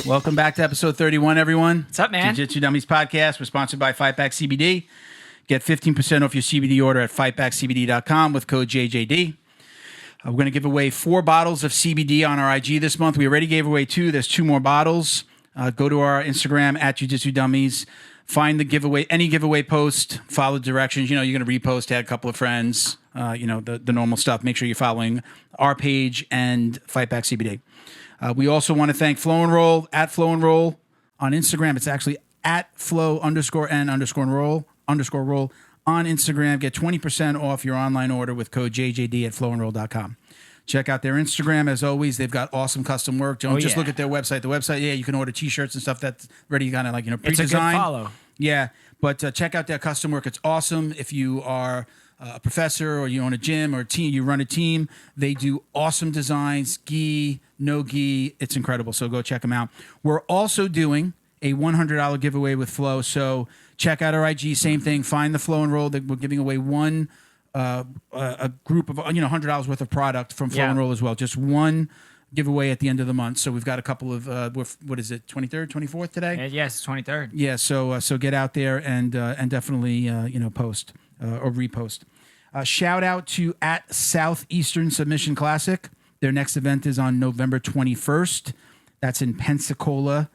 Welcome back to episode 31, everyone. What's up, man? Jiu-Jitsu Dummies podcast. We're sponsored by Fightback CBD. Get 15% off your CBD order at fightbackcbd.com with code JJD. We're going to give away 4 bottles of CBD on our IG this month. We already gave away 2. There's 2 more bottles. Go to our Instagram at Jiu-Jitsu Dummies. Find the giveaway, any giveaway post. Follow the directions. You know, you're going to repost, tag a couple of friends. The normal stuff. Make sure you're following our page and Fightback CBD. We also want to thank Flow and Roll at Flow and Roll on Instagram. It's actually at flow_n_roll on Instagram. Get 20% off your online order with code JJD at flowandroll.com. Check out their Instagram. As always, they've got awesome custom work. Don't just look at their website. The website, you can order T-shirts and stuff that's ready, kind of like, pre-designed. It's a good follow. Yeah, but check out their custom work. It's awesome. If you are a professor or you own a gym or a team, you run a team, they do awesome designs, gi, no gi. It's incredible. So go check them out. We're also doing a $100 giveaway with Flow. So check out our IG, same thing. Find the Flow and Roll. We're giving away a group of $100 worth of product from Flow and Roll as well. Just one giveaway at the end of the month. So we've got a couple of what is it, 23rd, 24th today? Yes, 23rd. Yeah. So get out there and definitely post or repost. Shout out to at Southeastern Submission Classic. Their next event is on November 21st. That's in Pensacola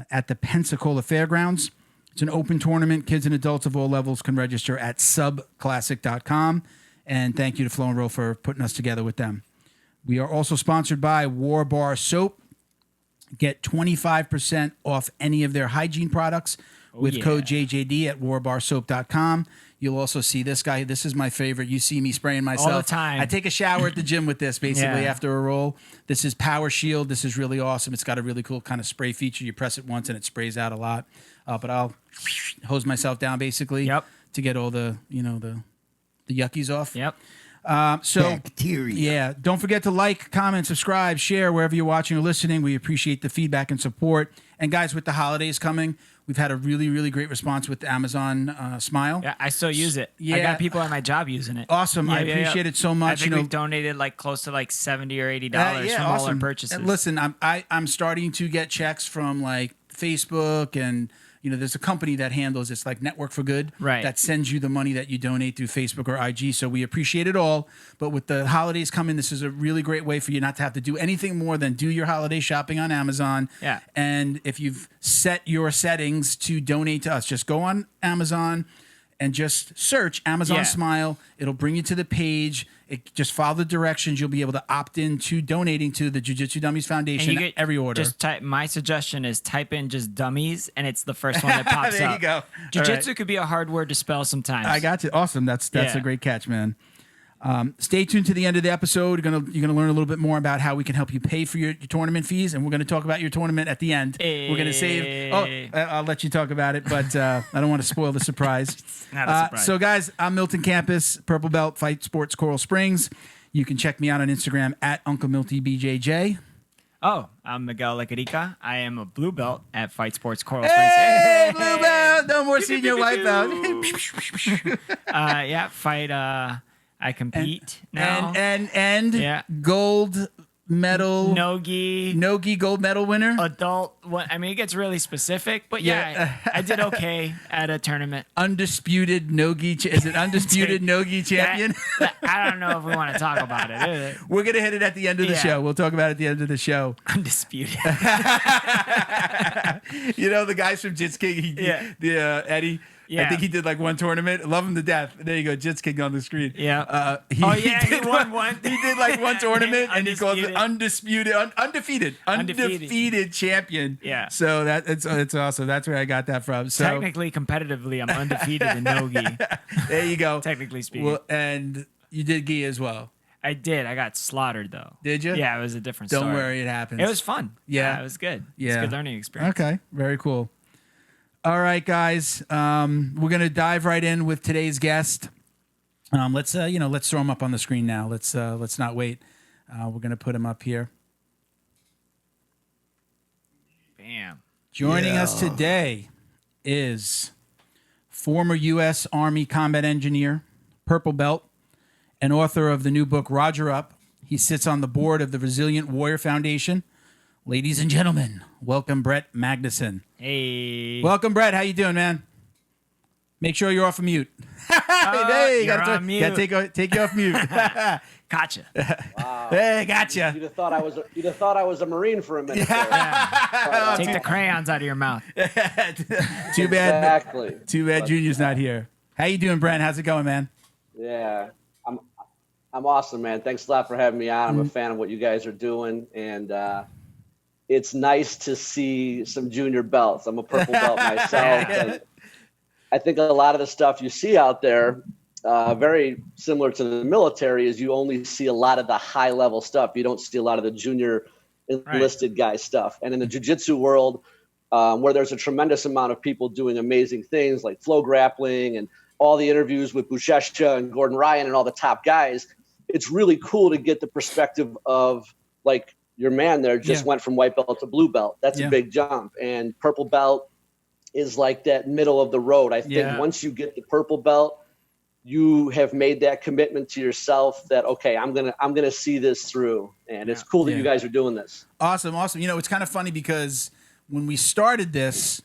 at the Pensacola Fairgrounds. It's an open tournament. Kids and adults of all levels can register at subclassic.com. And thank you to Flow and Roll for putting us together with them. We are also sponsored by War Bar Soap. Get 25% off any of their hygiene products with code JJD at warbarsoap.com. You'll also see this guy. This is my favorite. You see me spraying myself all the time. I take a shower at the gym with this basically after a roll. This is Power Shield. This is really awesome. It's got a really cool kind of spray feature. You press it once and it sprays out a lot. But I'll hose myself down basically to get all the yuckies off. Yep. So bacteria. Yeah. Don't forget to like, comment, subscribe, share wherever you're watching or listening. We appreciate the feedback and support. And guys, with the holidays coming, we've had a really, really great response with the Amazon Smile. Yeah, I still use it. Yeah. I got people at my job using it. Awesome. I appreciate it so much. I think we've donated close to $70 or $80 from all our purchases. And listen, I'm starting to get checks from like Facebook and there's a company that handles it's like Network for Good that sends you the money that you donate through Facebook or IG. So we appreciate it all. But with the holidays coming, this is a really great way for you not to have to do anything more than do your holiday shopping on Amazon. Yeah. And if you've set your settings to donate to us, just go on Amazon and just search Amazon Smile. It'll bring you to the page. Just follow the directions. You'll be able to opt in to donating to the Jiu-Jitsu Dummies Foundation every order. Just my suggestion is type in just dummies, and it's the first one that pops there up. You go. Jiu-Jitsu could be a hard word to spell sometimes. I got you. Awesome. That's a great catch, man. Stay tuned to the end of the episode. You're gonna learn a little bit more about how we can help you pay for your tournament fees, and we're gonna talk about your tournament at the end. We're gonna save. I'll let you talk about it, but I don't want to spoil the surprise. It's not a surprise. So, guys, I'm Milton Campus, Purple Belt, Fight Sports, Coral Springs. You can check me out on Instagram at Uncle Milty BJJ. Oh, I'm Miguel Lecarica. I am a blue belt at Fight Sports Coral Hey, Springs. blue belt! No more senior white belt. Fight. I compete now. And gold medal. No-gi gold medal winner. Adult. It gets really specific, but I did okay at a tournament. Undisputed no-gi. Is it undisputed no-gi champion? I don't know if we want to talk about it. We're going to hit it at the end of the show. We'll talk about it at the end of the show. Undisputed. The guys from Jits King, Eddie. Yeah. I think he did like one tournament. Love him to death. There you go, Jits King on the screen. Yeah. He won one. He did like one tournament, and he calls it undefeated champion. Yeah. So it's awesome. That's where I got that from. So technically, competitively, I'm undefeated in no-gi. There you go. Technically speaking. Well, and you did gi as well. I did. I got slaughtered though. Did you? Yeah, it was a different story. Don't worry, it happens. It was fun. Yeah, it was good. Yeah, it's a good learning experience. Okay, very cool. All right, guys, we're gonna dive right in with today's guest. Let's throw him up on the screen now. Let's not wait. We're gonna put him up here. Bam. Joining us today is former U.S. Army combat engineer, Purple Belt, and author of the new book Roger Up. He sits on the board of the Resilient Warrior Foundation, Ladies and gentlemen, welcome Brent Magnussen. Hey. Welcome, Brett. How you doing, man? Make sure you're off of mute. Hey, you're on mute. Gotta take you off mute. Gotcha. Wow. Hey, gotcha. You'd have thought I was a Marine for a minute. Take the crayons out of your mouth. Too bad. Exactly. Too bad Junior's not here. How you doing, Brent? How's it going, man? Yeah. I'm awesome, man. Thanks a lot for having me on. I'm a fan of what you guys are doing, and it's nice to see some junior belts. I'm a purple belt myself. And I think a lot of the stuff you see out there, very similar to the military, is you only see a lot of the high level stuff. You don't see a lot of the junior enlisted guy stuff. And in the jiu-jitsu world, where there's a tremendous amount of people doing amazing things like flow grappling and all the interviews with Buchecha and Gordon Ryan and all the top guys, it's really cool to get the perspective of, like, your man there just went from white belt to blue belt. That's a big jump. And purple belt is like that middle of the road. I think once you get the purple belt, you have made that commitment to yourself that, okay, I'm gonna see this through. And it's cool that you guys are doing this. Awesome. You know, it's kind of funny because when we started this,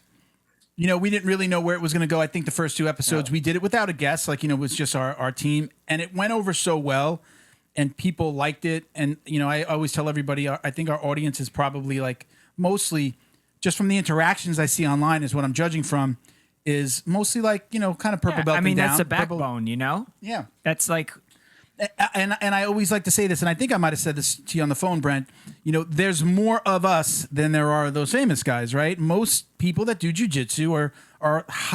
you know, we didn't really know where it was going to go. I think the first 2 episodes we did it without a guest, like, you know, it was just our team, and it went over so well. And people liked it. And, you know, I always tell everybody, I think our audience is probably, like, mostly just from the interactions I see online is what I'm judging from, is mostly, like, you know, kind of purple belt. I mean, down. that's the backbone, you know? Yeah. That's like... And I always like to say this, and I think I might have said this to you on the phone, Brent. You know, there's more of us than there are those famous guys, right? Most people that do jiu-jitsu are,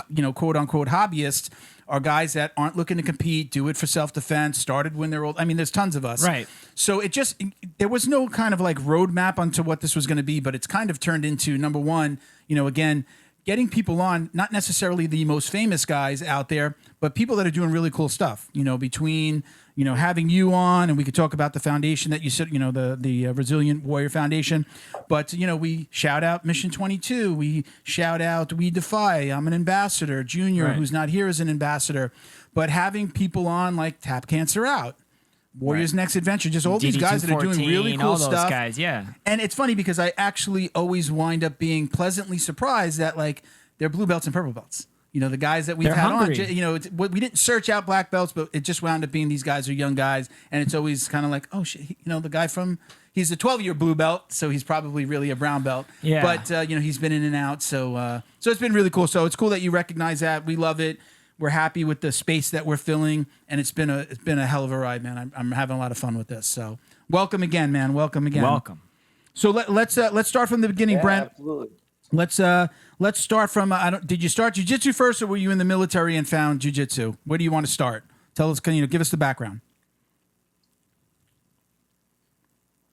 you know, quote unquote hobbyists, are guys that aren't looking to compete, do it for self-defense, started when they're old. I mean, there's tons of us. Right. So there was no kind of like roadmap onto what this was going to be, but it's kind of turned into, number one, you know, again, getting people on, not necessarily the most famous guys out there, but people that are doing really cool stuff, you know, between, you know, having you on, and we could talk about the foundation that you said, you know, the Resilient Warrior Foundation. But, you know, we shout out Mission 22. We shout out We Defy. I'm an ambassador. Junior, who's not here, is an ambassador. But having people on like Tap Cancer Out, Warrior's Next Adventure, just all these guys that are doing really cool all those stuff. Guys, yeah. And it's funny because I actually always wind up being pleasantly surprised that, like, they're blue belts and purple belts. You know, the guys that we've They're had hungry. on, you know, we didn't search out black belts, but it just wound up being these guys are young guys. And it's always kind of like, oh, shit, you know, the guy he's a 12-year blue belt, so he's probably really a brown belt. Yeah. But, you know, he's been in and out. So it's been really cool. So it's cool that you recognize that. We love it. We're happy with the space that we're filling. And it's been a hell of a ride, man. I'm having a lot of fun with this. So welcome again, man. Welcome again. Welcome. So let's start from the beginning, Yeah, Brent. absolutely. Let's start from. Did you start jiu-jitsu first, or were you in the military and found jiu-jitsu? Where do you want to start? Tell us. Give us the background?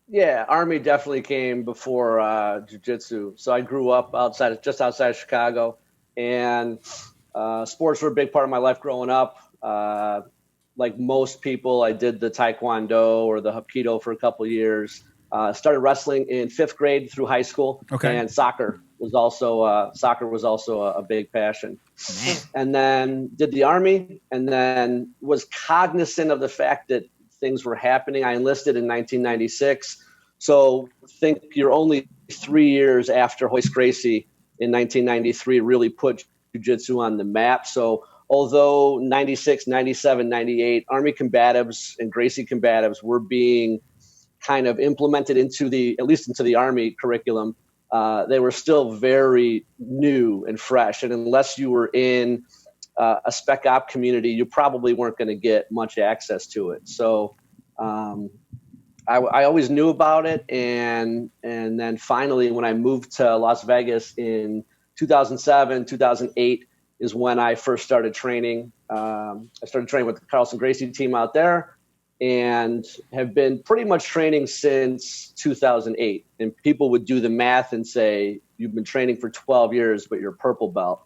Yeah, Army definitely came before jiu-jitsu. So I grew up just outside of Chicago, and sports were a big part of my life growing up. Like most people, I did the Taekwondo or the Hapkido for a couple of years. Started wrestling in 5th grade through high school, and soccer was also a big passion. Man. And then did the Army, and then was cognizant of the fact that things were happening. I enlisted in 1996, so think you're only 3 years after Hoist Gracie in 1993 really put jiu-jitsu on the map. So although 96, 97, 98 Army combatives and Gracie combatives were being kind of implemented into at least into the Army curriculum, they were still very new and fresh. And unless you were in a spec op community, you probably weren't going to get much access to it. So I always knew about it. And then finally, when I moved to Las Vegas in 2007, 2008 is when I first started training. I started training with the Carlson Gracie team out there, and have been pretty much training since 2008. And people would do the math and say, you've been training for 12 years, but you're purple belt.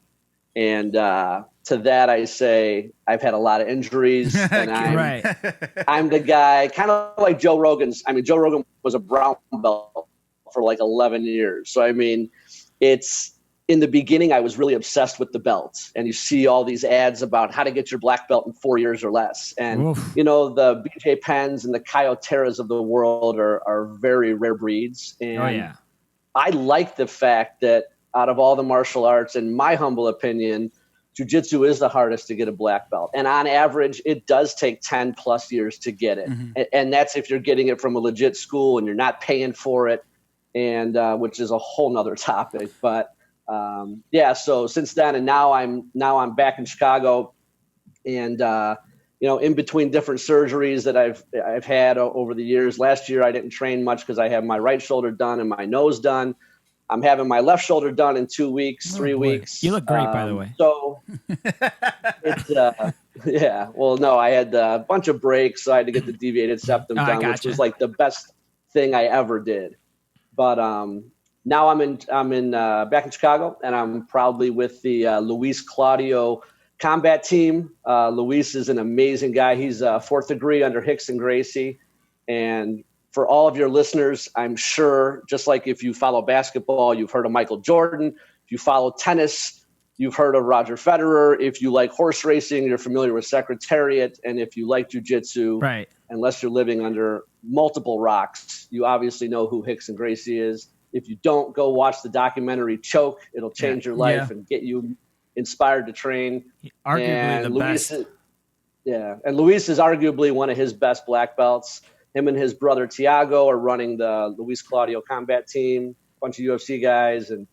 And to that, I say, I've had a lot of injuries, and I'm the guy, kind of like Joe Rogan's. I mean, Joe Rogan was a brown belt for like 11 years. So, I mean, in the beginning, I was really obsessed with the belts, and you see all these ads about how to get your black belt in 4 years or less. And, you know, the BJ Penns and the Kyoteras of the world are very rare breeds. And I like the fact that out of all the martial arts, in my humble opinion, jiu-jitsu is the hardest to get a black belt. And on average, it does take 10 plus years to get it. And that's if you're getting it from a legit school and you're not paying for it, and which is a whole nother topic. But so since then, and now I'm back in Chicago, and in between different surgeries that I've had over the years. Last year I didn't train much because I had my right shoulder done and my nose done. I'm having my left shoulder done in 2 weeks, 3 weeks. You look great, by the way. So it's well, no, I had a bunch of breaks, so I had to get the deviated septum done, which was like the best thing I ever did. But now I'm back in Chicago, and I'm proudly with the Luis Claudio combat team. Luis is an amazing guy. He's fourth degree under Hicks and Gracie. And for all of your listeners, I'm sure, just like if you follow basketball, you've heard of Michael Jordan. If you follow tennis, you've heard of Roger Federer. If you like horse racing, you're familiar with Secretariat. And if you like jiu-jitsu, right, unless you're living under multiple rocks, you obviously know who Hicks and Gracie is. If you don't, go watch the documentary Choke. It'll change your life and get you inspired to train. Arguably and the Luis best. And Luis is arguably one of his best black belts. Him and his brother Tiago are running the Luis Claudio combat team, a bunch of UFC guys, and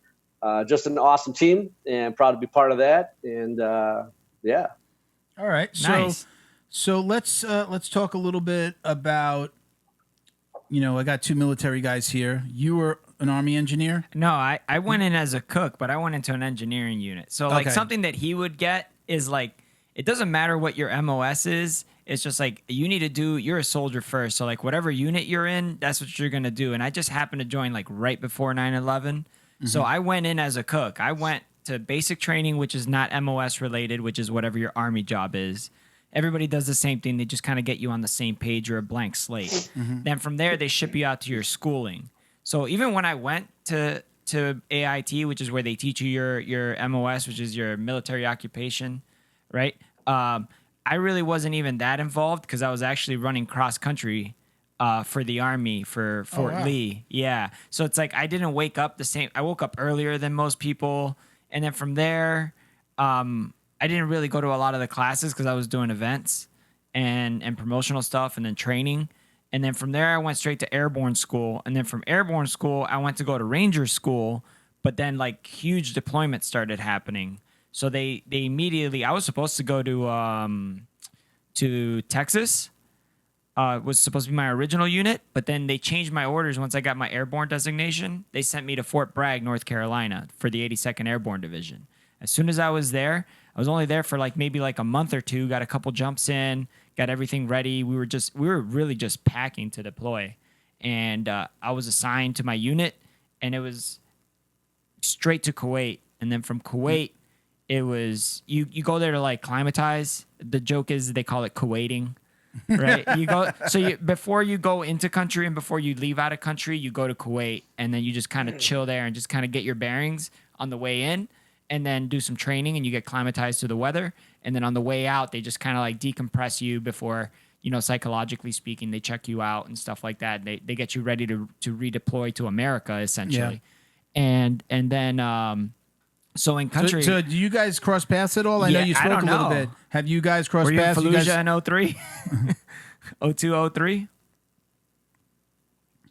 just an awesome team, and proud to be part of that. And All right. Nice. So let's talk a little bit about, I got two military guys here. You were an Army engineer? No, I went in as a cook, but I went into an engineering unit. So like something that he would get is like, it doesn't matter what your MOS is. It's just like you're a soldier first. So like whatever unit you're in, that's what you're going to do. And I just happened to join like right before 9/11. So I went in as a cook. I went to basic training, which is not MOS related, which is whatever your Army job is. Everybody does the same thing. They just kind of get you on the same page or a blank slate. Then from there, they ship you out to your schooling. So even when I went to AIT, which is where they teach you your MOS, which is your military occupation, right? I really wasn't even that involved because I was actually running cross country for the Army for Fort Lee. Yeah. So it's like I didn't wake up the same. I woke up earlier than most people. And then from there, I didn't really go to a lot of the classes because I was doing events and promotional stuff and then training. And then from there, I went straight to airborne school. And then from airborne school, I went to go to Ranger school. But then like huge deployments started happening. So they immediately, I was supposed to go to Texas, was supposed to be my original unit, but then they changed my orders once I got my airborne designation. They sent me to Fort Bragg, North Carolina for the 82nd Airborne Division. As soon as I was there, I was only there for maybe a month or two, got a couple jumps in, got everything ready. We were really just packing to deploy. And I was assigned to my unit, and it was straight to Kuwait. And then from Kuwait, it was you go there to acclimatize. The joke is they call it Kuwaiting, right? Before you go into country and before you leave out of country, you go to Kuwait, and then you just kind of chill there and just kind of get your bearings on the way in, and then do some training, and you get climatized to the weather. And then on the way out, they just kind of decompress you before, psychologically speaking, they check you out and stuff like that. They get you ready to redeploy to America essentially, and then. So in country. So do you guys cross paths at all? I know you spoke a little bit. Have you guys crossed paths? Were you in Fallujah in 03? 02, 03?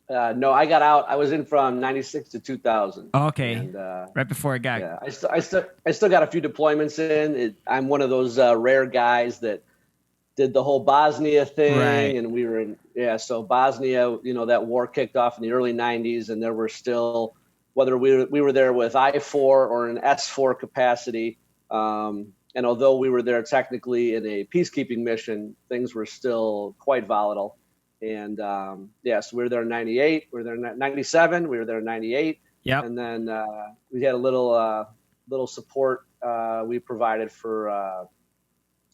No, I got out. I was in from 96 to 2000. Oh, okay. And, right before it got. Yeah, I still got a few deployments in. I'm one of those rare guys that did the whole Bosnia thing. Right. And we were in, so Bosnia, that war kicked off in the early 90s, and there were still, whether we were there with I-4 or an S4 capacity. And although we were there technically in a peacekeeping mission, things were still quite volatile. And so we were there in 98, we were there in 97, we were there in 98. Yep. And then we had a little support we provided for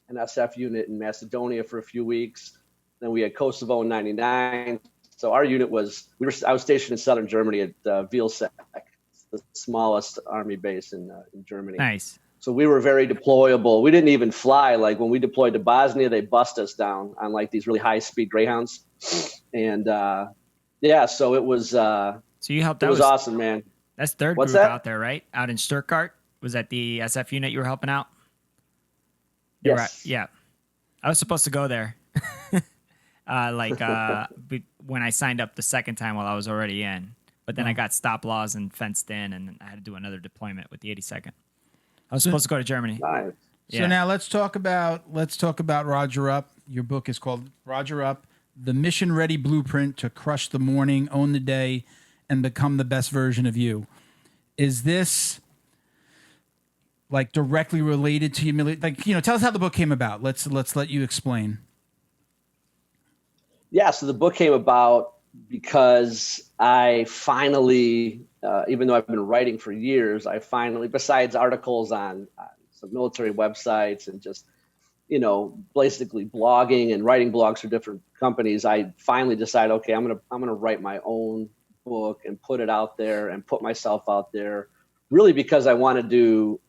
an SF unit in Macedonia for a few weeks. Then we had Kosovo in 99. So our unit I was stationed in southern Germany at Vilseck, the smallest army base in Germany. Nice. So we were very deployable. We didn't even fly. When we deployed to Bosnia, they bust us down on these really high speed Greyhounds. And so it was. So So you helped It out. was awesome, man. That's third What's group that? out there, right? Out in Stuttgart. Was that the SF unit you were helping out? Yes. Yeah. I was supposed to go there. When I signed up the second time while I was already in. But then I got stop laws and fenced in, and I had to do another deployment with the 82nd. I was supposed to go to Germany. Nice. So now let's talk about Roger Up. Your book is called Roger Up: The Mission Ready Blueprint to Crush the Morning, Own the Day, and Become the Best Version of You. Is this like directly related to humility? Like, tell us how the book came about. Let's let you explain. Yeah, so the book came about because I finally, even though I've been writing for years, I finally, besides articles on some military websites and just, basically blogging and writing blogs for different companies, I finally decided, okay, I'm gonna write my own book and put it out there and put myself out there, really because I wanted to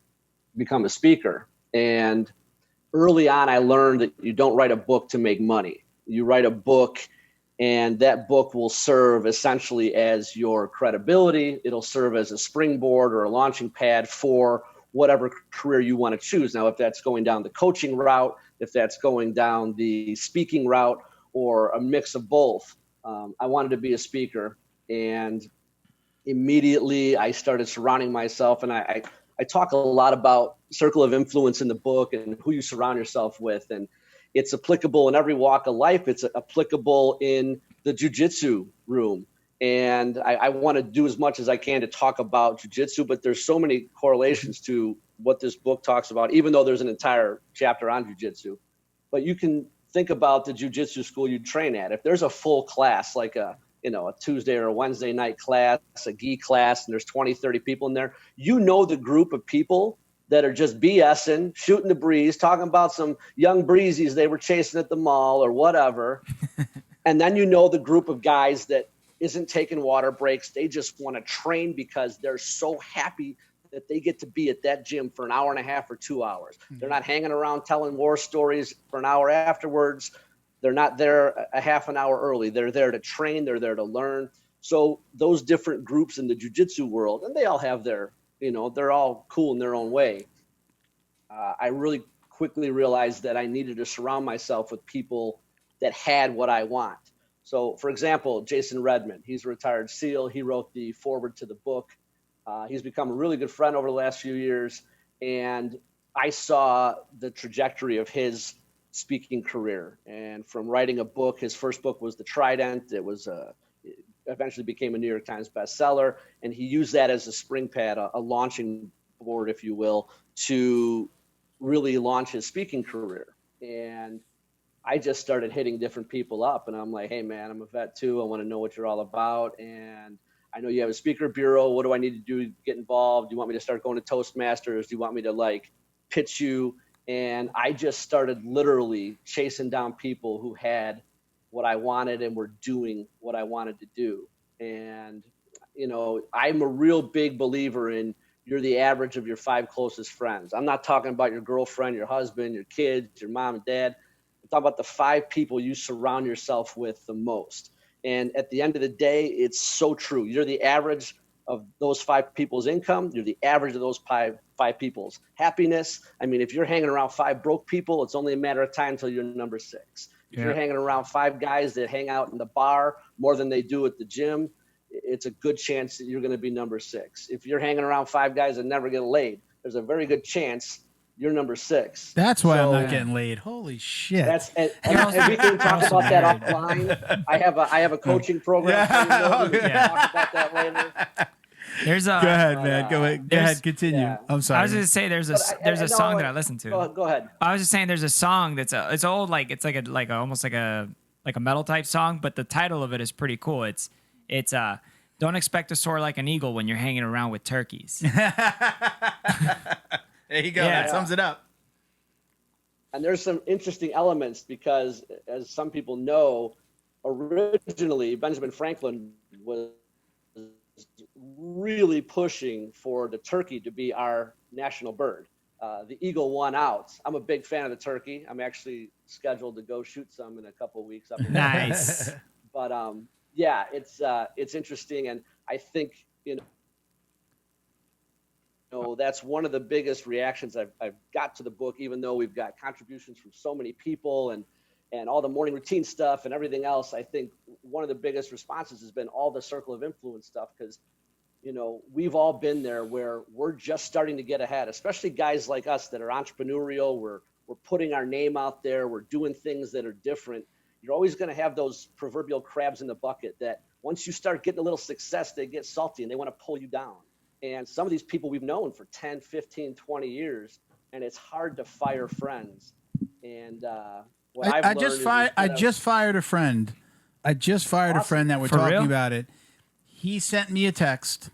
become a speaker. And early on, I learned that you don't write a book to make money. You write a book, and that book will serve essentially as your credibility. It'll serve as a springboard or a launching pad for whatever career you want to choose. Now, if that's going down the coaching route, if that's going down the speaking route, or a mix of both, I wanted to be a speaker. And immediately I started surrounding myself, and I talk a lot about circle of influence in the book and who you surround yourself with. And it's applicable in every walk of life. It's applicable in the jiu-jitsu room. And I want to do as much as I can to talk about jiu-jitsu, but there's so many correlations to what this book talks about, even though there's an entire chapter on jiu-jitsu. But you can think about the jiu-jitsu school you train at. If there's a full class, like a Tuesday or a Wednesday night class, a gi class, and there's 20, 30 people in there, the group of people that are just BSing, shooting the breeze, talking about some young breezies they were chasing at the mall or whatever. And then the group of guys that isn't taking water breaks. They just want to train because they're so happy that they get to be at that gym for an hour and a half or 2 hours. Mm-hmm. They're not hanging around telling war stories for an hour afterwards. They're not there a half an hour early. They're there to train. They're there to learn. So those different groups in the jiu-jitsu world, and they all have their, they're all cool in their own way. I really quickly realized that I needed to surround myself with people that had what I want. So, for example, Jason Redmond, he's a retired SEAL. He wrote the foreword to the book. He's become a really good friend over the last few years. And I saw the trajectory of his speaking career. And from writing a book, his first book was The Trident. It eventually became a New York Times bestseller. And he used that as a spring pad, a launching board, if you will, to really launch his speaking career. And I just started hitting different people up, and I'm like, hey man, I'm a vet too. I want to know what you're all about. And I know you have a speaker bureau. What do I need to do to get involved? Do you want me to start going to Toastmasters? Do you want me to pitch you? And I just started literally chasing down people who had what I wanted and were doing what I wanted to do. And, I'm a real big believer in you're the average of your 5 closest friends. I'm not talking about your girlfriend, your husband, your kids, your mom and dad. I'm talking about the 5 people you surround yourself with the most. And at the end of the day, it's so true. You're the average of those 5 people's income. You're the average of those five people's happiness. I mean, if you're hanging around 5 broke people, it's only a matter of time until you're number 6. If you're hanging around 5 guys that hang out in the bar more than they do at the gym, it's a good chance that you're going to be number 6. If you're hanging around 5 guys that never get laid, there's a very good chance you're number 6. That's why I'm not getting laid. Holy shit! And we can talk about that offline. I have a coaching program. We can talk about that later. Go ahead, man. Go ahead. Continue. Yeah. I'm sorry. I was going to say there's a song that I listened to. Go ahead. I was just saying there's a song it's old, it's almost like a metal type song, but the title of it is pretty cool. It's don't expect to soar like an eagle when you're hanging around with turkeys. There you go. Yeah, that sums it up. And there's some interesting elements because, as some people know, originally Benjamin Franklin was really pushing for the turkey to be our national bird. The eagle won out. I'm a big fan of the turkey. I'm actually scheduled to go shoot some in a couple of weeks. Nice. But it's interesting. And I think, that's one of the biggest reactions I've got to the book, even though we've got contributions from so many people and all the morning routine stuff and everything else. I think one of the biggest responses has been all the circle of influence stuff, because we've all been there where we're just starting to get ahead, especially guys like us that are entrepreneurial. We're putting our name out there. We're doing things that are different. You're always going to have those proverbial crabs in the bucket that once you start getting a little success, they get salty and they want to pull you down. And some of these people we've known for 10, 15, 20 years, and it's hard to fire friends. And I just fired a friend. I just fired a friend that we're talking about it. He sent me a text.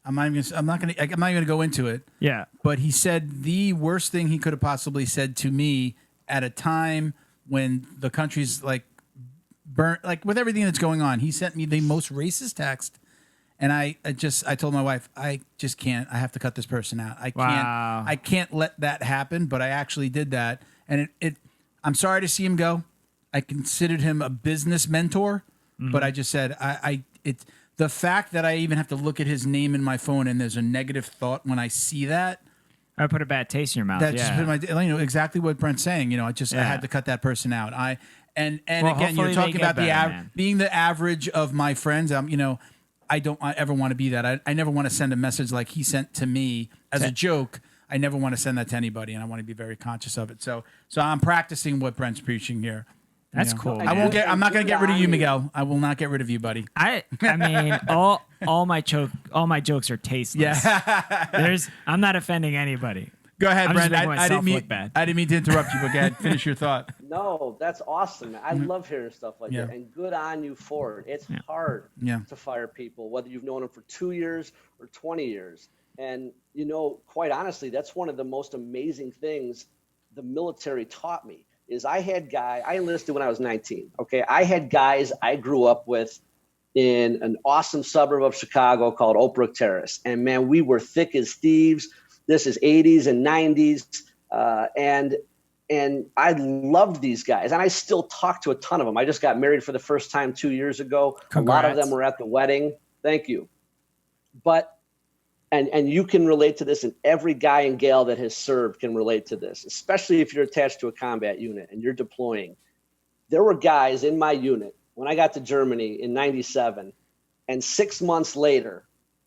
I'm not gonna go into it. Yeah. But he said the worst thing he could have possibly said to me at a time when the country's like burnt, like with everything that's going on. He sent me the most racist text, and I told my wife, I just can't. I have to cut this person out. I can't let that happen. But I actually did that, and I'm sorry to see him go. I considered him a business mentor, but I just said the fact that I even have to look at his name in my phone and there's a negative thought when I see that, I put a bad taste in your mouth. That just put exactly what Brent's saying. I had to cut that person out. Again, you're talking about being the average of my friends. I don't ever want to be that. I never want to send a message like he sent to me as a joke. I never want to send that to anybody, and I want to be very conscious of it. So I'm practicing what Brent's preaching here. That's cool. I'm not going to get rid of you, Miguel. I will not get rid of you, buddy. I mean, all my jokes are tasteless. Yeah. I'm not offending anybody. Go ahead, Brent. I didn't mean to interrupt you, but go ahead, finish your thought. No, that's awesome. I love hearing stuff like that, and good on you for it. It's hard to fire people, whether you've known them for 2 years or 20 years. And, quite honestly, that's one of the most amazing things the military taught me. I enlisted when I was 19. Okay. I had guys I grew up with in an awesome suburb of Chicago called Oak Brook Terrace. And man, we were thick as thieves. This is 80s and 90s. And I loved these guys, and I still talk to a ton of them. I just got married for the first time 2 years ago. Congrats. A lot of them were at the wedding. Thank you. But And you can relate to this, and every guy and gal that has served can relate to this, especially if you're attached to a combat unit and you're deploying. There were guys in my unit when I got to Germany in 97, and 6 months later,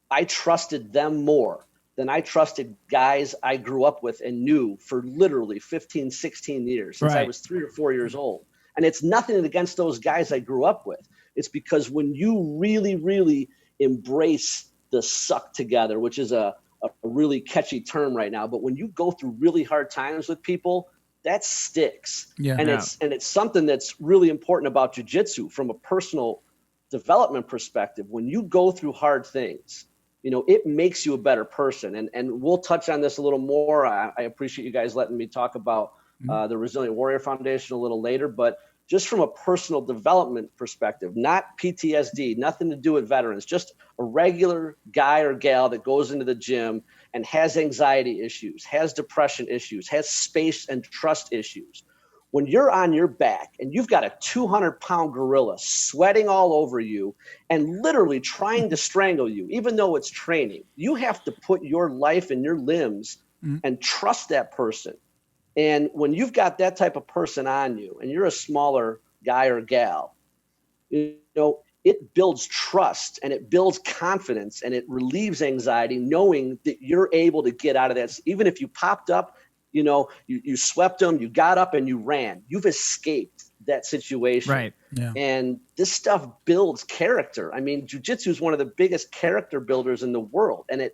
I trusted them more than I trusted guys I grew up with and knew for literally 15, 16 years since I was 3 or 4 years old. And it's nothing against those guys I grew up with. It's because when you really, really embrace the suck together, which is a really catchy term right now, but when you go through really hard times with people, that sticks. It's something that's really important about jiu-jitsu from a personal development perspective. When you go through hard things, it makes you a better person. And we'll touch on this a little more. I appreciate you guys letting me talk about the Resilient Warrior Foundation a little later, but just from a personal development perspective, not PTSD, nothing to do with veterans, just a regular guy or gal that goes into the gym and has anxiety issues, has depression issues, has space and trust issues. When you're on your back and you've got a 200-pound gorilla sweating all over you and literally trying to strangle you, even though it's training, you have to put your life and your limbs and trust that person. And when you've got that type of person on you and you're a smaller guy or gal, it builds trust and it builds confidence and it relieves anxiety knowing that you're able to get out of that. Even if you popped up, you swept them, you got up and you ran. You've escaped that situation. Right. Yeah. And this stuff builds character. I mean, jiu-jitsu is one of the biggest character builders in the world. And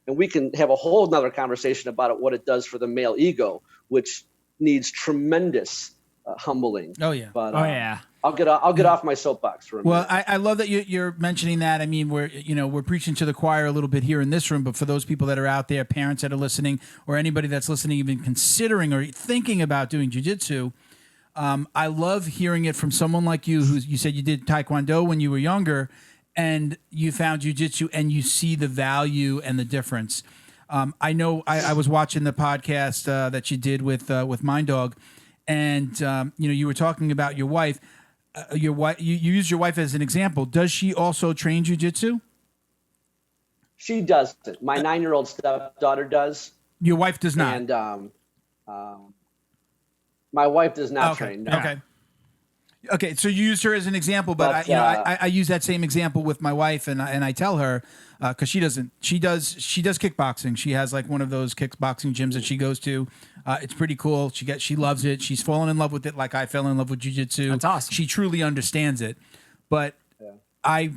we can have a whole nother conversation about it, what it does for the male ego, which needs tremendous humbling. Oh yeah. But I'll get off my soapbox for a minute. Well, I love that you're mentioning that. I mean, we're preaching to the choir a little bit here in this room, but for those people that are out there, parents that are listening, or anybody that's listening, even considering or thinking about doing jiu-jitsu, I love hearing it from someone like you, who you said you did Taekwondo when you were younger, and you found jiu-jitsu and you see the value and the difference. I know I was watching the podcast that you did with Mind Dog, and you were talking about your wife. You used your wife as an example. Does she also train jiu-jitsu? She doesn't. My 9-year-old stepdaughter does. Your wife does not. And my wife does not train. No. Okay, so you used her as an example, but I use that same example with my wife, and I tell her because she does kickboxing. She has like one of those kickboxing gyms that she goes to. It's pretty cool. She loves it. She's fallen in love with it like I fell in love with jiu-jitsu. That's awesome. She truly understands it, but I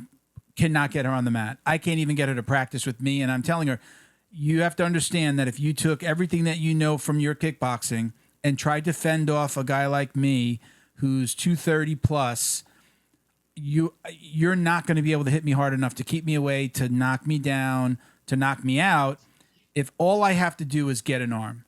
cannot get her on the mat. I can't even get her to practice with me, and I'm telling her, you have to understand that if you took everything that you know from your kickboxing and tried to fend off a guy like me who's 230 plus, you're not going to be able to hit me hard enough to keep me away, to knock me down, to knock me out, if all I have to do is get an arm.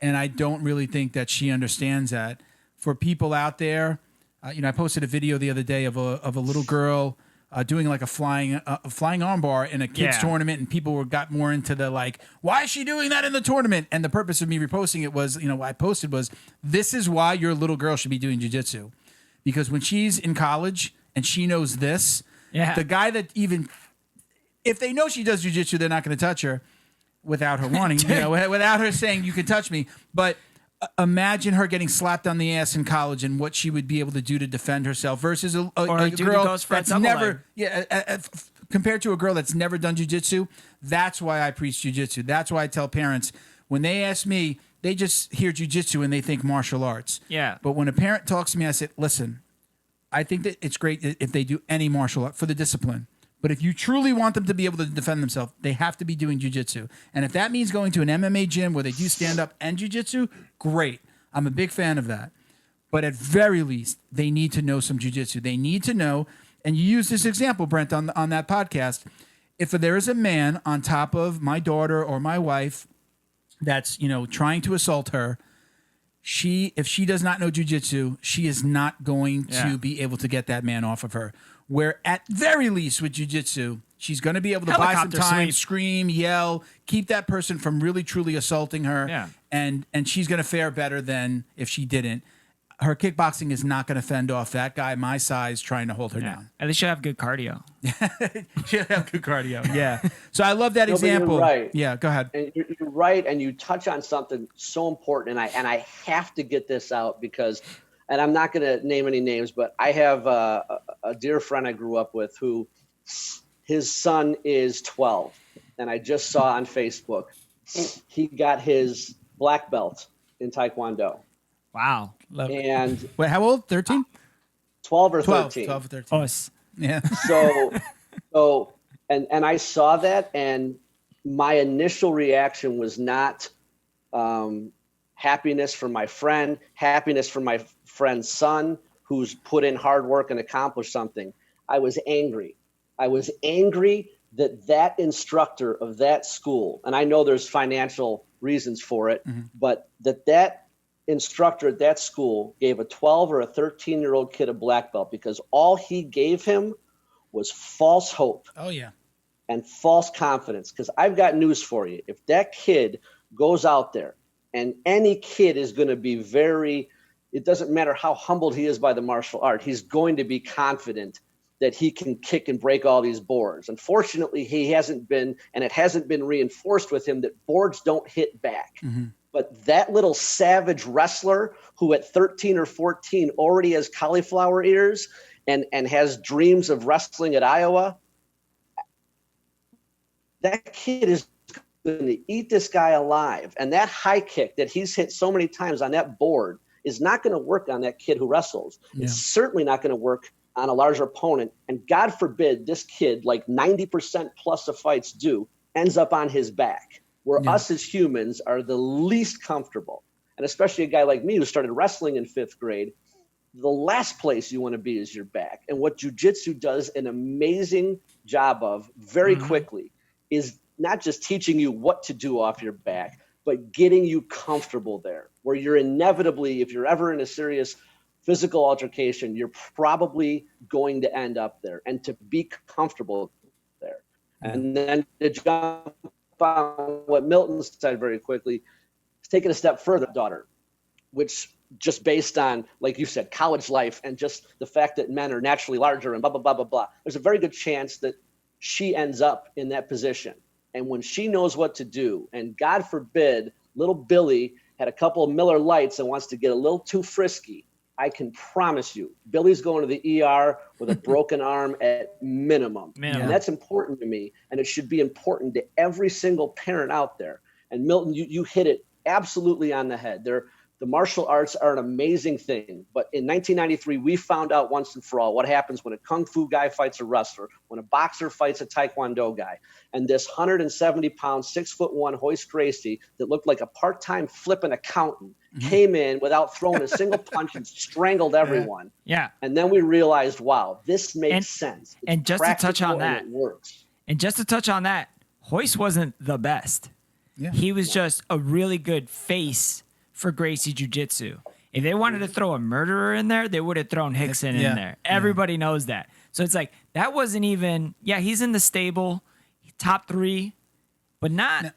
And I don't really think that she understands that. For people out there, I posted a video the other day of a little girl doing like a flying armbar in a kids tournament, and people got more into the like, why is she doing that in the tournament? And the purpose of me reposting it was, what I posted was, this is why your little girl should be doing jiu-jitsu, because when she's in college and she knows this, the guy that even if they know she does jiu-jitsu, they're not going to touch her without her wanting, without her saying you can touch me. But imagine her getting slapped on the ass in college and what she would be able to do to defend herself versus a girl that's never, compared to a girl that's never done jiu-jitsu. That's why I preach jiu-jitsu. That's why I tell parents, when they ask me, they just hear jiu-jitsu and they think martial arts. Yeah. But when a parent talks to me, I say, listen, I think that it's great if they do any martial art for the discipline. But if you truly want them to be able to defend themselves, they have to be doing jiu-jitsu. And if that means going to an MMA gym where they do stand-up and jiu-jitsu, great. I'm a big fan of that. But at very least, they need to know some jiu-jitsu. They need to know, and you use this example, Brent, on that podcast. If there is a man on top of my daughter or my wife that's, trying to assault her, if she does not know jiu-jitsu, she is not going to be able to get that man off of her. Where at very least with jiu-jitsu, she's going to be able to buy some time, scream, yell, keep that person from really truly assaulting her, and she's going to fare better than if she didn't. Her kickboxing is not going to fend off that guy my size trying to hold her down. At least she'll have good cardio. She'll have good cardio. Yeah. So I love that example. You're right. Yeah. Go ahead. And you're right, and you touch on something so important, and I have to get this out because. And I'm not going to name any names, but I have a dear friend I grew up with who his son is 12. And I just saw on Facebook, he got his black belt in Taekwondo. Wow. And wait, how old? 13? 12 or 13. 12 or 13. Us. Yeah. So, and I saw that, and my initial reaction was not happiness for my friend, happiness for my friend's son who's put in hard work and accomplished something. I was angry. I was angry that instructor of that school, and I know there's financial reasons for it, but that instructor at that school gave a 12 or a 13-year-old kid a black belt because all he gave him was false hope. Oh, yeah. And false confidence. Because I've got news for you. If that kid goes out there, and any kid is going to be it doesn't matter how humbled he is by the martial art, he's going to be confident that he can kick and break all these boards. Unfortunately, he hasn't been, and it hasn't been reinforced with him that boards don't hit back. But that little savage wrestler who at 13 or 14 already has cauliflower ears and has dreams of wrestling at Iowa, that kid is going to eat this guy alive. And that high kick that he's hit so many times on that board is not going to work on that kid who wrestles. Yeah. It's certainly not going to work on a larger opponent. And God forbid this kid, like 90% plus of fights do, ends up on his back, where us as humans are the least comfortable. And especially a guy like me who started wrestling in 5th grade, the last place you want to be is your back. And what jiu-jitsu does an amazing job of very quickly is not just teaching you what to do off your back, but getting you comfortable there, where you're inevitably, if you're ever in a serious physical altercation, you're probably going to end up there, and to be comfortable there. And then to jump on what Milton said very quickly, is taking a step further, daughter, which just based on, like you said, college life and just the fact that men are naturally larger and blah, blah, blah, blah, blah, there's a very good chance that she ends up in that position. And when she knows what to do, and God forbid, little Billy had a couple of Miller Lights and wants to get a little too frisky, I can promise you, Billy's going to the ER with a broken arm at minimum. And that's important to me. And it should be important to every single parent out there. And Milton, you hit it absolutely on the head. The martial arts are an amazing thing. But in 1993, we found out once and for all what happens when a Kung Fu guy fights a wrestler, when a boxer fights a Taekwondo guy. And this 170-pound, 6'1" Hoist Gracie that looked like a part-time flipping accountant came in without throwing a single punch and strangled everyone. Yeah. And then we realized, wow, this makes sense. It's and just to touch on that, it works. And just to touch on that, Hoist wasn't the best. Yeah. He was just a really good face for Gracie Jiu-Jitsu. If they wanted to throw a murderer in there, they would have thrown Hickson in there. Everybody knows that. So it's like, that wasn't even, he's in the stable, top 3, but not.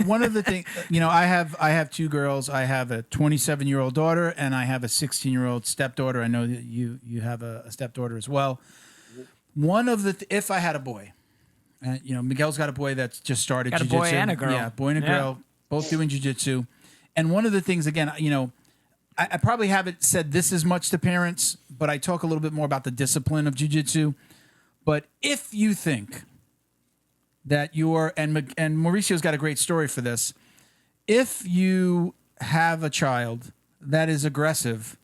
One of the things, I have 2 girls. I have a 27-year-old daughter and I have a 16-year-old stepdaughter. I know that you have a stepdaughter as well. One of the, if I had a boy, Miguel's got a boy that's just started jiu-jitsu. Got a boy and a girl. Yeah, boy and a girl, both doing jiu-jitsu. And one of the things, again, I probably haven't said this as much to parents, but I talk a little bit more about the discipline of jiu-jitsu. But if you think that and Mauricio's got a great story for this, if you have a child that is aggressive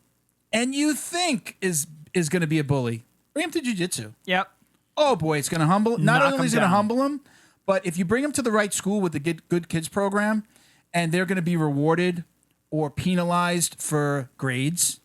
and you think is going to be a bully, bring him to jiu-jitsu. Yep. Oh, boy, it's going to humble. Not only is it going to humble him, but if you bring him to the right school with the Good Kids program, and they're going to be rewarded or penalized for grades,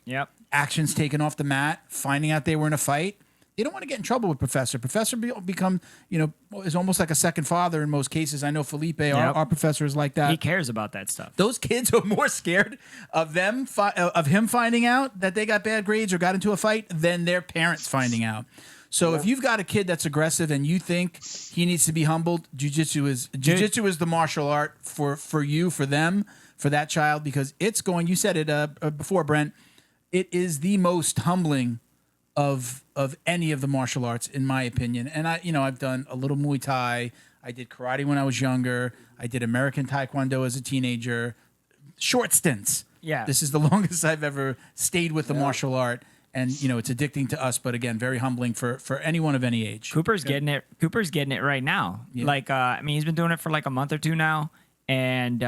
actions taken off the mat, finding out they were in a fight. They don't want to get in trouble with Professor. Professor become, is almost like a second father in most cases. I know Felipe, our professor, is like that. He cares about that stuff. Those kids are more scared of him finding out that they got bad grades or got into a fight than their parents finding out. So if you've got a kid that's aggressive and you think he needs to be humbled, jiu-jitsu is the martial art for you, for them, for that child, because it's going, you said it before, Brent, it is the most humbling of any of the martial arts, in my opinion. And I've done a little Muay Thai. I did karate when I was younger. I did American Taekwondo as a teenager. Short stints. Yeah. This is the longest I've ever stayed with the martial art. And, it's addicting to us, but again, very humbling for anyone of any age. Cooper's getting it. Cooper's getting it right now. Yeah. He's been doing it for like a month or 2 now. And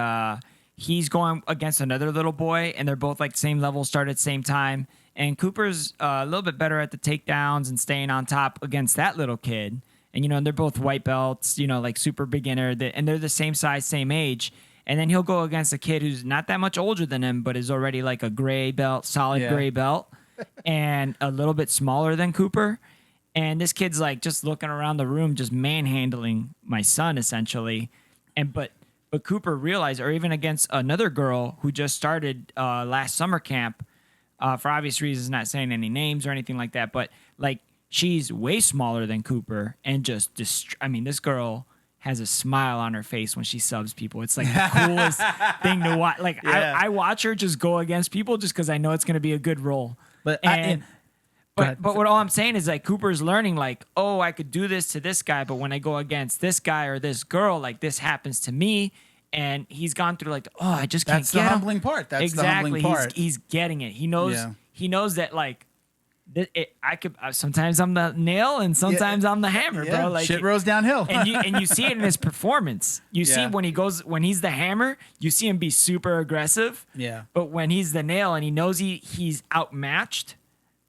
he's going against another little boy, and they're both like same level, started same time. And Cooper's a little bit better at the takedowns and staying on top against that little kid. And, and they're both white belts, like super beginner. And they're the same size, same age. And then he'll go against a kid who's not that much older than him, but is already like a gray belt, solid gray belt. And a little bit smaller than Cooper. And this kid's like just looking around the room, just manhandling my son essentially. But Cooper realized, or even against another girl who just started last summer camp, for obvious reasons, not saying any names or anything like that, but like she's way smaller than Cooper and just this girl has a smile on her face when she subs people. It's like the coolest thing to watch. Like I watch her just go against people just because I know it's going to be a good role. But what all I'm saying is like Cooper's learning like, oh, I could do this to this guy, but when I go against this guy or this girl, like this happens to me. And he's gone through like, oh, I just can't get him. That's the humbling part. That's the humbling part. He's getting it. He knows that like sometimes I'm the nail and sometimes I'm the hammer, bro. Like shit rolls downhill. and you see it in his performance. You see when he's the hammer, you see him be super aggressive. Yeah. But when he's the nail and he knows he's outmatched,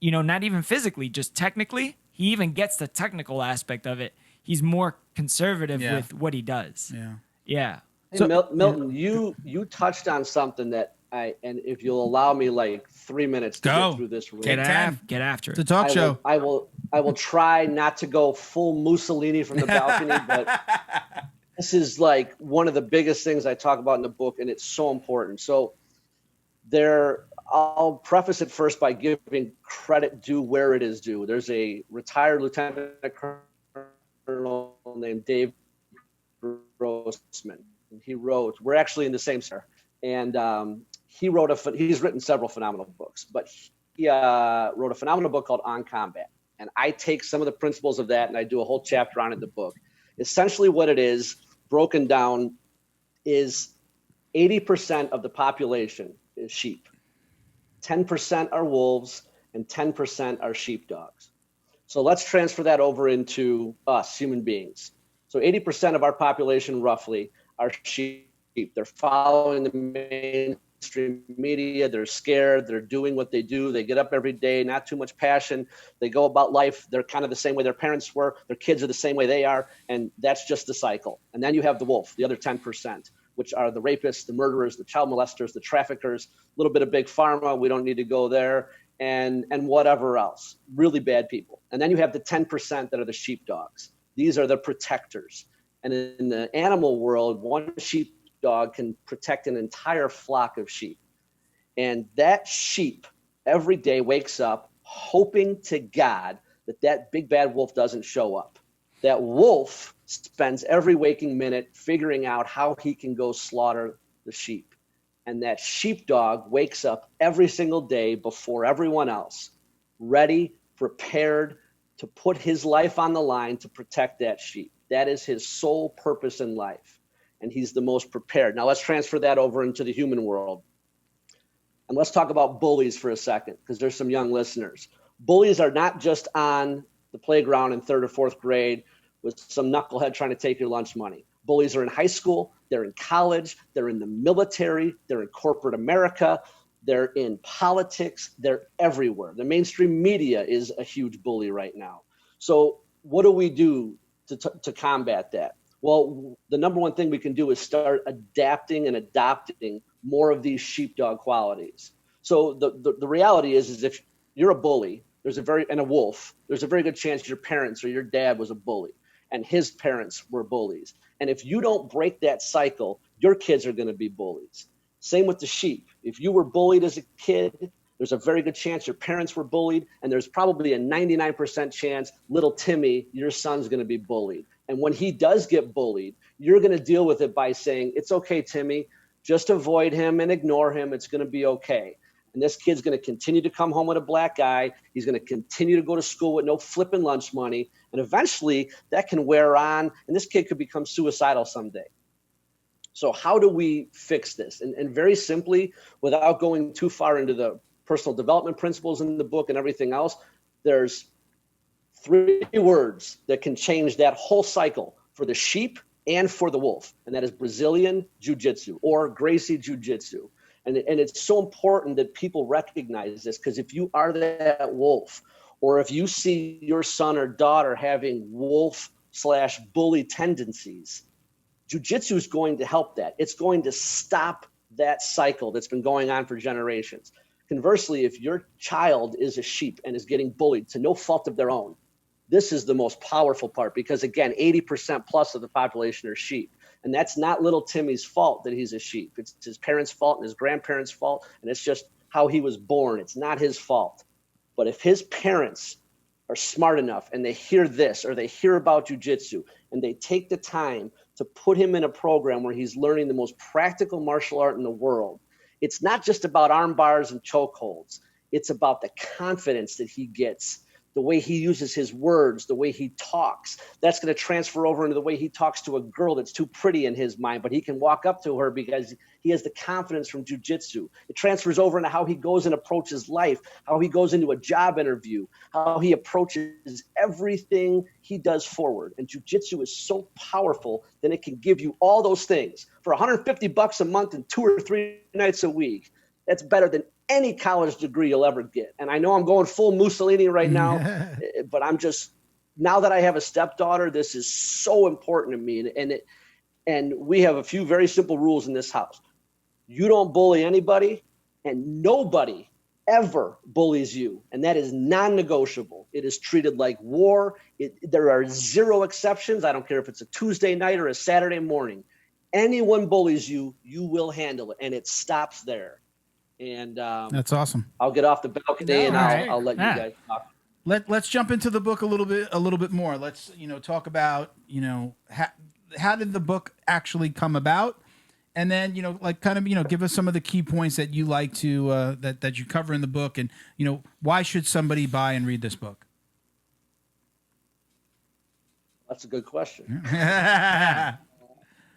not even physically, just technically, he even gets the technical aspect of it. He's more conservative with what he does. Yeah. Yeah. Hey, so, Milton, you touched on something that and if you'll allow me like 3 minutes to get through this room. Get after it. It's a talk show. I will try not to go full Mussolini from the balcony, but this is like one of the biggest things I talk about in the book, and it's so important. So I'll preface it first by giving credit due where it is due. There's a retired lieutenant colonel named Dave Grossman. He wrote, we're actually in the same center, and he's written several phenomenal books, but he wrote a phenomenal book called On Combat. And I take some of the principles of that and I do a whole chapter on it in the book. Essentially what it is, broken down, is 80% of the population is sheep. 10% are wolves and 10% are sheepdogs. So let's transfer that over into us, human beings. So 80% of our population roughly are sheep. They're following the mainstream media. They're scared. They're doing what they do. They get up every day, not too much passion. They go about life. They're kind of the same way their parents were. Their kids are the same way they are. And that's just the cycle. And then you have the wolf, the other 10%, which are the rapists, the murderers, the child molesters, the traffickers, a little bit of big pharma. We don't need to go there. And whatever else, really bad people. And then you have the 10% that are the sheepdogs. These are the protectors. And in the animal world, one sheepdog can protect an entire flock of sheep. And that sheep every day wakes up hoping to God that that big bad wolf doesn't show up. That wolf spends every waking minute figuring out how he can go slaughter the sheep. And that sheepdog wakes up every single day before everyone else, ready, prepared to put his life on the line to protect that sheep. That is his sole purpose in life. And he's the most prepared. Now let's transfer that over into the human world. And let's talk about bullies for a second, because there's some young listeners. Bullies are not just on the playground in 3rd or 4th grade with some knucklehead trying to take your lunch money. Bullies are in high school, they're in college, they're in the military, they're in corporate America, they're in politics, they're everywhere. The mainstream media is a huge bully right now. So what do we do to combat that? Well, the number one thing we can do is start adapting and adopting more of these sheepdog qualities. So the reality is if you're a bully, and a wolf, there's a very good chance your parents or your dad was a bully and his parents were bullies. And if you don't break that cycle, your kids are going to be bullies. Same with the sheep. If you were bullied as a kid, there's a very good chance your parents were bullied, and there's probably a 99% chance little Timmy, your son's going to be bullied. And when he does get bullied, you're going to deal with it by saying, it's okay, Timmy, just avoid him and ignore him. It's going to be okay. And this kid's going to continue to come home with a black eye. He's going to continue to go to school with no flipping lunch money. And eventually that can wear on, and this kid could become suicidal someday. So how do we fix this? And very simply, without going too far into the personal development principles in the book and everything else, there's 3 words that can change that whole cycle for the sheep and for the wolf. And that is Brazilian Jiu-jitsu or Gracie Jiu-jitsu. And it's so important that people recognize this, because if you are that wolf, or if you see your son or daughter having wolf/bully tendencies, jiu-jitsu is going to help that. It's going to stop that cycle that's been going on for generations. Conversely, if your child is a sheep and is getting bullied to no fault of their own, this is the most powerful part, because again, 80% plus of the population are sheep. And that's not little Timmy's fault that he's a sheep. It's his parents' fault and his grandparents' fault. And it's just how he was born. It's not his fault. But if his parents are smart enough and they hear this, or they hear about jiu-jitsu, and they take the time to put him in a program where he's learning the most practical martial art in the world, it's not just about arm bars and chokeholds. It's about the confidence that he gets, the way he uses his words, the way he talks. That's going to transfer over into the way he talks to a girl that's too pretty in his mind, but he can walk up to her because he has the confidence from jiu-jitsu. It transfers over into how he goes and approaches life, how he goes into a job interview, how he approaches everything he does forward. And jiu-jitsu is so powerful that it can give you all those things for $150 a month and 2 or 3 nights a week. That's better than any college degree you'll ever get. And I know I'm going full Mussolini right now, but I'm just, now that I have a stepdaughter, this is so important to me. And we have a few very simple rules in this house. You don't bully anybody, and nobody ever bullies you. And that is non-negotiable. It is treated like war. There are 0 exceptions. I don't care if it's a Tuesday night or a Saturday morning. Anyone bullies you, you will handle it. And it stops there. And that's awesome. I'll get off the balcony and I'll let you guys talk. Let's jump into the book a little bit more. Let's talk about how did the book actually come about, and then give us some of the key points that you like to that you cover in the book, and why should somebody buy and read this book? That's a good question. Yeah.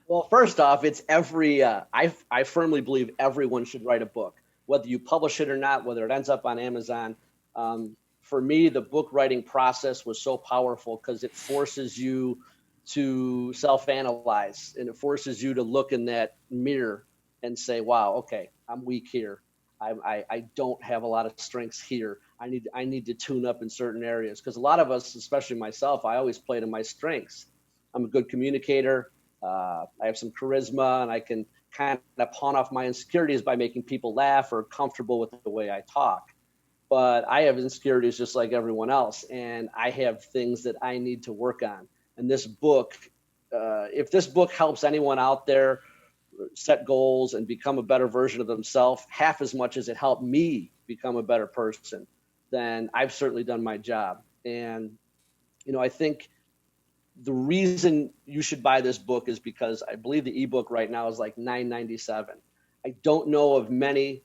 Well, first off, it's I firmly believe everyone should write a book, whether you publish it or not, whether it ends up on Amazon. For me, the book writing process was so powerful because it forces you to self-analyze, and it forces you to look in that mirror and say, wow, okay, I'm weak here. I don't have a lot of strengths here. I need to tune up in certain areas, because a lot of us, especially myself, I always play to my strengths. I'm a good communicator. I have some charisma, and I can kind of pawn off my insecurities by making people laugh or comfortable with the way I talk. But I have insecurities just like everyone else, and I have things that I need to work on. And this book, if this book helps anyone out there set goals and become a better version of themselves, half as much as it helped me become a better person, then I've certainly done my job. And, I think the reason you should buy this book is because I believe the ebook right now is like $9.97. I don't know of many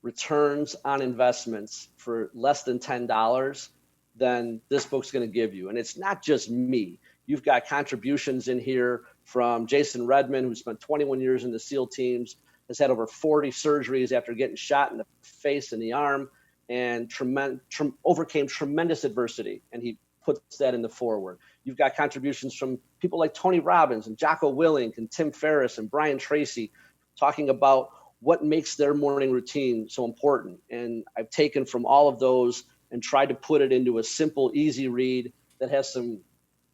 returns on investments for less than $10 than this book's going to give you. And it's not just me. You've got contributions in here from Jason Redman, who spent 21 years in the SEAL teams, has had over 40 surgeries after getting shot in the face and the arm, and overcame tremendous adversity. And he puts that in the foreword. You've got contributions from people like Tony Robbins and Jocko Willink and Tim Ferriss and Brian Tracy, talking about what makes their morning routine so important. And I've taken from all of those and tried to put it into a simple, easy read that has some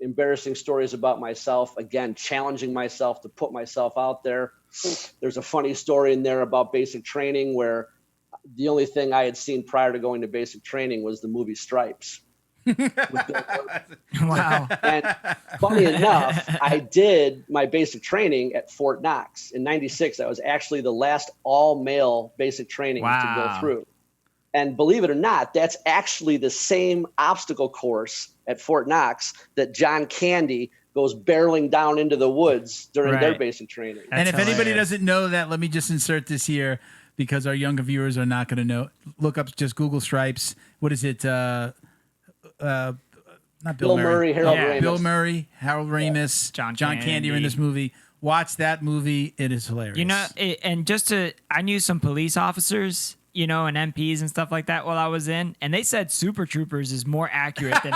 embarrassing stories about myself, again, challenging myself to put myself out there. There's a funny story in there about basic training, where the only thing I had seen prior to going to basic training was the movie Stripes. Wow. And funny enough, I did my basic training at Fort Knox in '96. I was actually the last all-male basic training to go through. And believe it or not, that's actually the same obstacle course at Fort Knox that John Candy goes barreling down into the woods during their basic training. And if anybody doesn't know that, let me just insert this here, because our younger viewers are not going to know. Look up, just Google Stripes. What is it? Not Bill Murray. Harold Ramis. Bill Murray, Harold Ramis, John Candy are in this movie. Watch that movie. It is hilarious. I knew some police officers, and MPs and stuff like that while I was in, and they said Super Troopers is more accurate than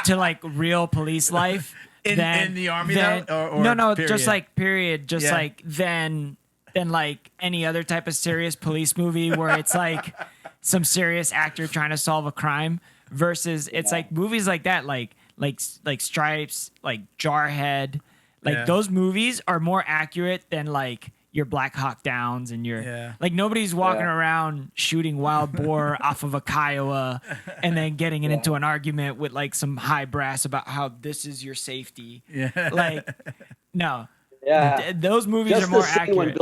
to like real police life in the army, or no, period? just like period, just like than like any other type of serious police movie where it's like some serious actor trying to solve a crime, versus it's like movies like that, like Stripes, like Jarhead, like those movies are more accurate than like your Black Hawk Downs and your like nobody's walking around shooting wild boar off of a Kiowa and then getting into an argument with like some high brass about how this is your safety. Yeah. Like no. Yeah. Those movies are more accurate.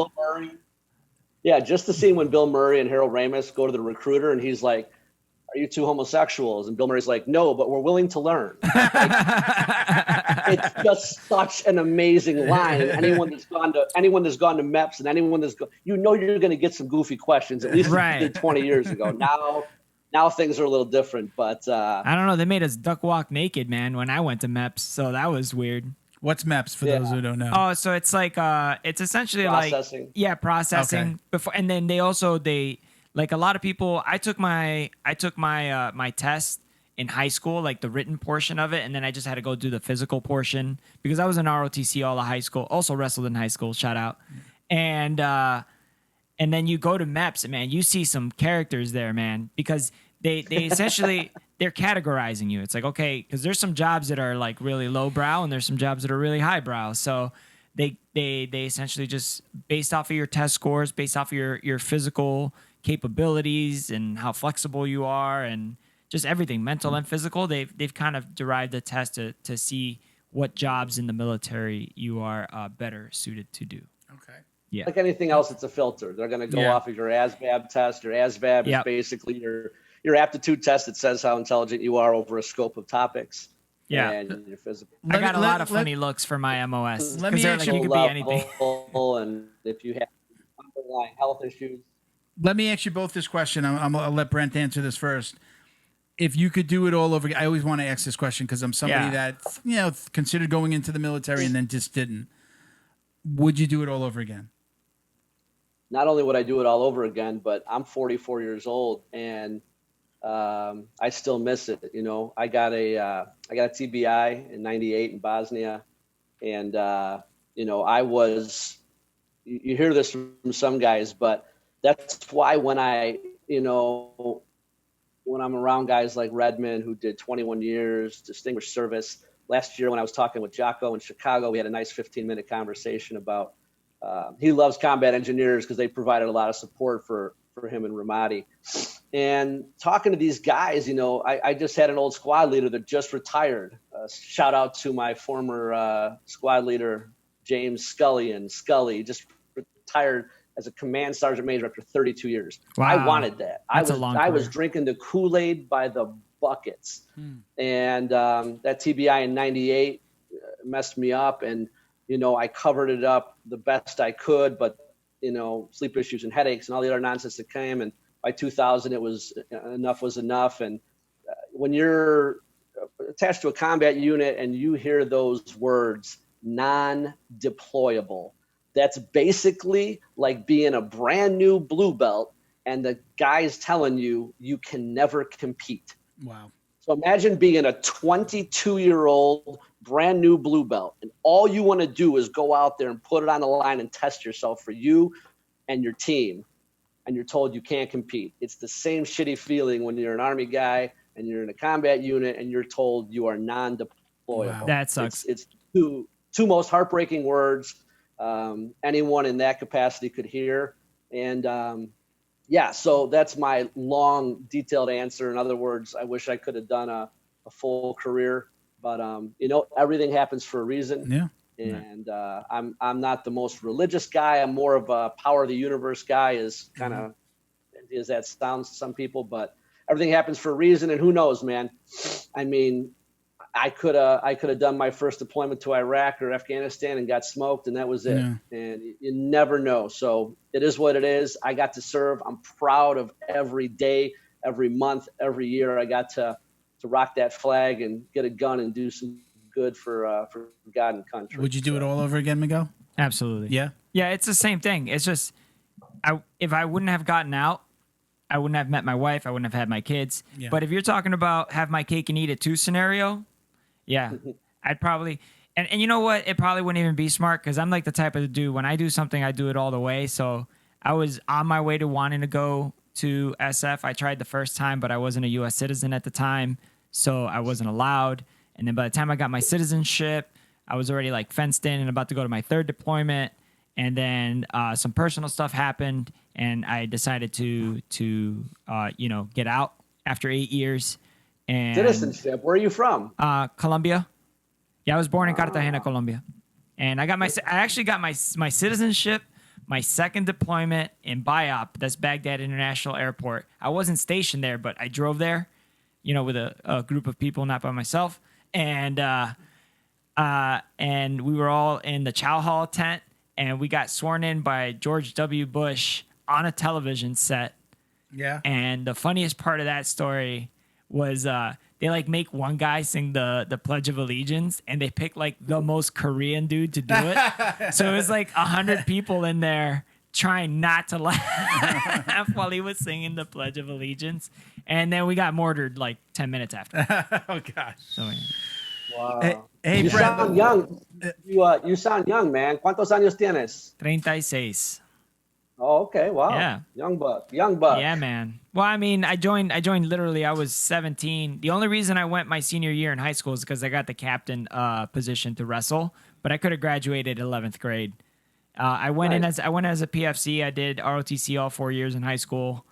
Just the scene when Bill Murray and Harold Ramis go to the recruiter and he's like, "Are you two homosexuals?" And Bill Murray's like, "No, but we're willing to learn." It's just such an amazing line. Anyone that's gone to MEPS and anyone that's you're going to get some goofy questions. At least they did 20 years ago. Now things are a little different, but I don't know. They made us duck walk naked, man, when I went to MEPS, so that was weird. What's MEPS for those who don't know? Oh, so it's like it's essentially processing. Processing okay. before, and then they like a lot of people. I took my my test in high school, like the written portion of it, and then I just had to go do the physical portion because I was in ROTC all of high school. Also wrestled in high school. Shout out. And then you go to MEPS, and man, you see some characters there, man, because they essentially they're categorizing you. It's like, okay, because there's some jobs that are like really lowbrow, and there's some jobs that are really highbrow. So they essentially just based off of your test scores, based off of your physical capabilities and how flexible you are, and just everything, mental and physical. They've kind of derived a test to see what jobs in the military you are better suited to do. Okay. Yeah. Like anything else, it's a filter. They're going to go off of your ASVAB test. Your ASVAB is basically your aptitude test that says how intelligent you are over a scope of topics. Yeah. And your physical. I got a lot of funny looks for my MOS. Let me Like, you could be anything. And if you have underlying health issues. Let me ask you both this question. I'll let Brent answer this first. if you could do it all over again, I always want to ask this question because I'm somebody that, considered going into the military and then just didn't. Would you do it all over again? Not only would I do it all over again, but I'm 44 years old and I still miss it. You know, I got a TBI in '98 in Bosnia, and you know, you hear this from some guys, but that's why when I'm around guys like Redmond, who did 21 years, distinguished service. Last year when I was talking with Jocko in Chicago, we had a nice 15-minute conversation about he loves combat engineers because they provided a lot of support for him and Ramadi. And talking to these guys, you know, I just had an old squad leader that just retired. Shout out to my former squad leader, James Scully, and Scully just retired as a command sergeant major after 32 years. Wow. I wanted that. I was drinking the Kool-Aid by the buckets. And that TBI in '98 messed me up. And, you know, I covered it up the best I could, but, you know, sleep issues and headaches and all the other nonsense that came. And by 2000, it was enough. And when you're attached to a combat unit and you hear those words, non-deployable, that's basically like being a brand new blue belt and the guy's telling you you can never compete. Wow. So imagine being a 22-year-old brand new blue belt and all you want to do is go out there and put it on the line and test yourself for you and your team, and you're told you can't compete. It's the same shitty feeling when you're an Army guy and you're in a combat unit and you're told you are non-deployable. Wow. That sucks. It's two most heartbreaking words anyone in that capacity could hear. And so that's my long, detailed answer. In other words, I wish I could have done a full career, but you know, everything happens for a reason. Yeah. And I'm not the most religious guy. I'm more of a power of the universe guy, as that sounds to some people, but everything happens for a reason. And who knows, man? I mean, I could have done my first deployment to Iraq or Afghanistan and got smoked, and that was it. Yeah. And you never know. So it is what it is. I got to serve. I'm proud of every day, every month, every year. I got to rock that flag and get a gun and do some good for God and country. Would you do it all over again, Miguel? Absolutely. Yeah. Yeah, it's the same thing. It's just, if I wouldn't have gotten out, I wouldn't have met my wife. I wouldn't have had my kids. Yeah. But if you're talking about have my cake and eat it too scenario, yeah, I'd probably, and you know what? It probably wouldn't even be smart because I'm like the type of dude, when I do something, I do it all the way. So I was on my way to wanting to go to SF. I tried the first time, but I wasn't a U.S. citizen at the time, so I wasn't allowed. And then by the time I got my citizenship, I was already like fenced in and about to go to my third deployment. And then some personal stuff happened, and I decided to get out after 8 years. And citizenship. Where are you from? Colombia. Yeah, I was born in Cartagena, Colombia, and I actually got my citizenship, my second deployment in BIOP. That's Baghdad International Airport. I wasn't stationed there, but I drove there, with a group of people, not by myself, and we were all in the Chow Hall tent. And we got sworn in by George W. Bush on a television set. Yeah. And the funniest part of that story was they like make one guy sing the Pledge of Allegiance, and they pick like the most Korean dude to do it. So it was like 100 people in there trying not to laugh while he was singing the Pledge of Allegiance. And then we got mortared like 10 minutes after. Oh, gosh. So, yeah. Wow. Hey, you Brent. Sound young. You sound young, man. ¿Cuántos años tienes? 36. Oh, okay. Wow. Yeah. Young buck. Yeah, man. Well, I mean, I joined literally, I was 17. The only reason I went my senior year in high school is because I got the captain position to wrestle, but I could have graduated 11th grade. I went in as a PFC. I did ROTC all 4 years in high school.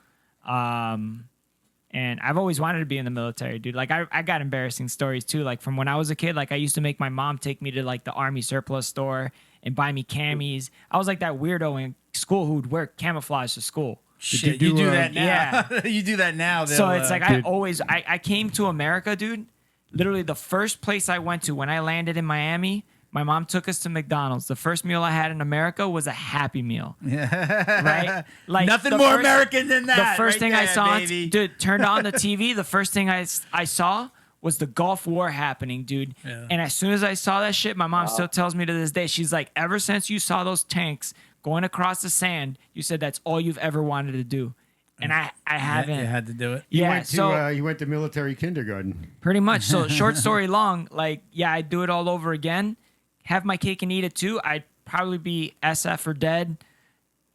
And I've always wanted to be in the military, dude. Like, I got embarrassing stories, too. Like, from when I was a kid, like, I used to make my mom take me to, like, the Army surplus store and buy me camis. I was like that weirdo in school who would wear camouflage to school. Shit, you do that now. Yeah. You do that now. So it's like I came to America, dude. Literally, the first place I went to when I landed in Miami, My mom took us to McDonald's. The first meal I had in America was a Happy Meal. Right? Like nothing more American than that. The first thing I saw, dude, turned on the TV. The first thing I saw was the Gulf War happening, dude. Yeah. And as soon as I saw that shit, my mom still tells me to this day, she's like, ever since you saw those tanks going across the sand, you said that's all you've ever wanted to do. And I haven't. You had to do it. You went to military kindergarten. Pretty much. So short story long, like, yeah, I'd do it all over again. Have my cake and eat it too. I'd probably be SF or dead,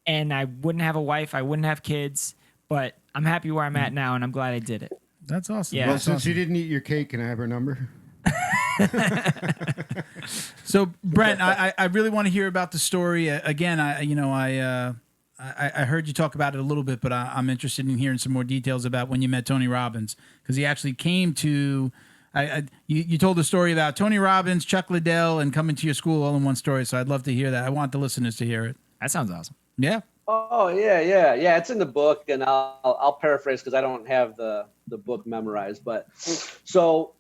and I wouldn't have a wife. I wouldn't have kids, but I'm happy where I'm at now, and I'm glad I did it. That's awesome. Yeah. Well, since you didn't eat your cake, can I have her number? So, Brent, I really want to hear about the story. Again, I heard you talk about it a little bit, but I'm interested in hearing some more details about when you met Tony Robbins, because he actually came to. You told the story about Tony Robbins, Chuck Liddell, and coming to your school all in one story. So I'd love to hear that. I want the listeners to hear it. That sounds awesome. Yeah. Oh yeah. It's in the book, and I'll paraphrase because I don't have the book memorized. But so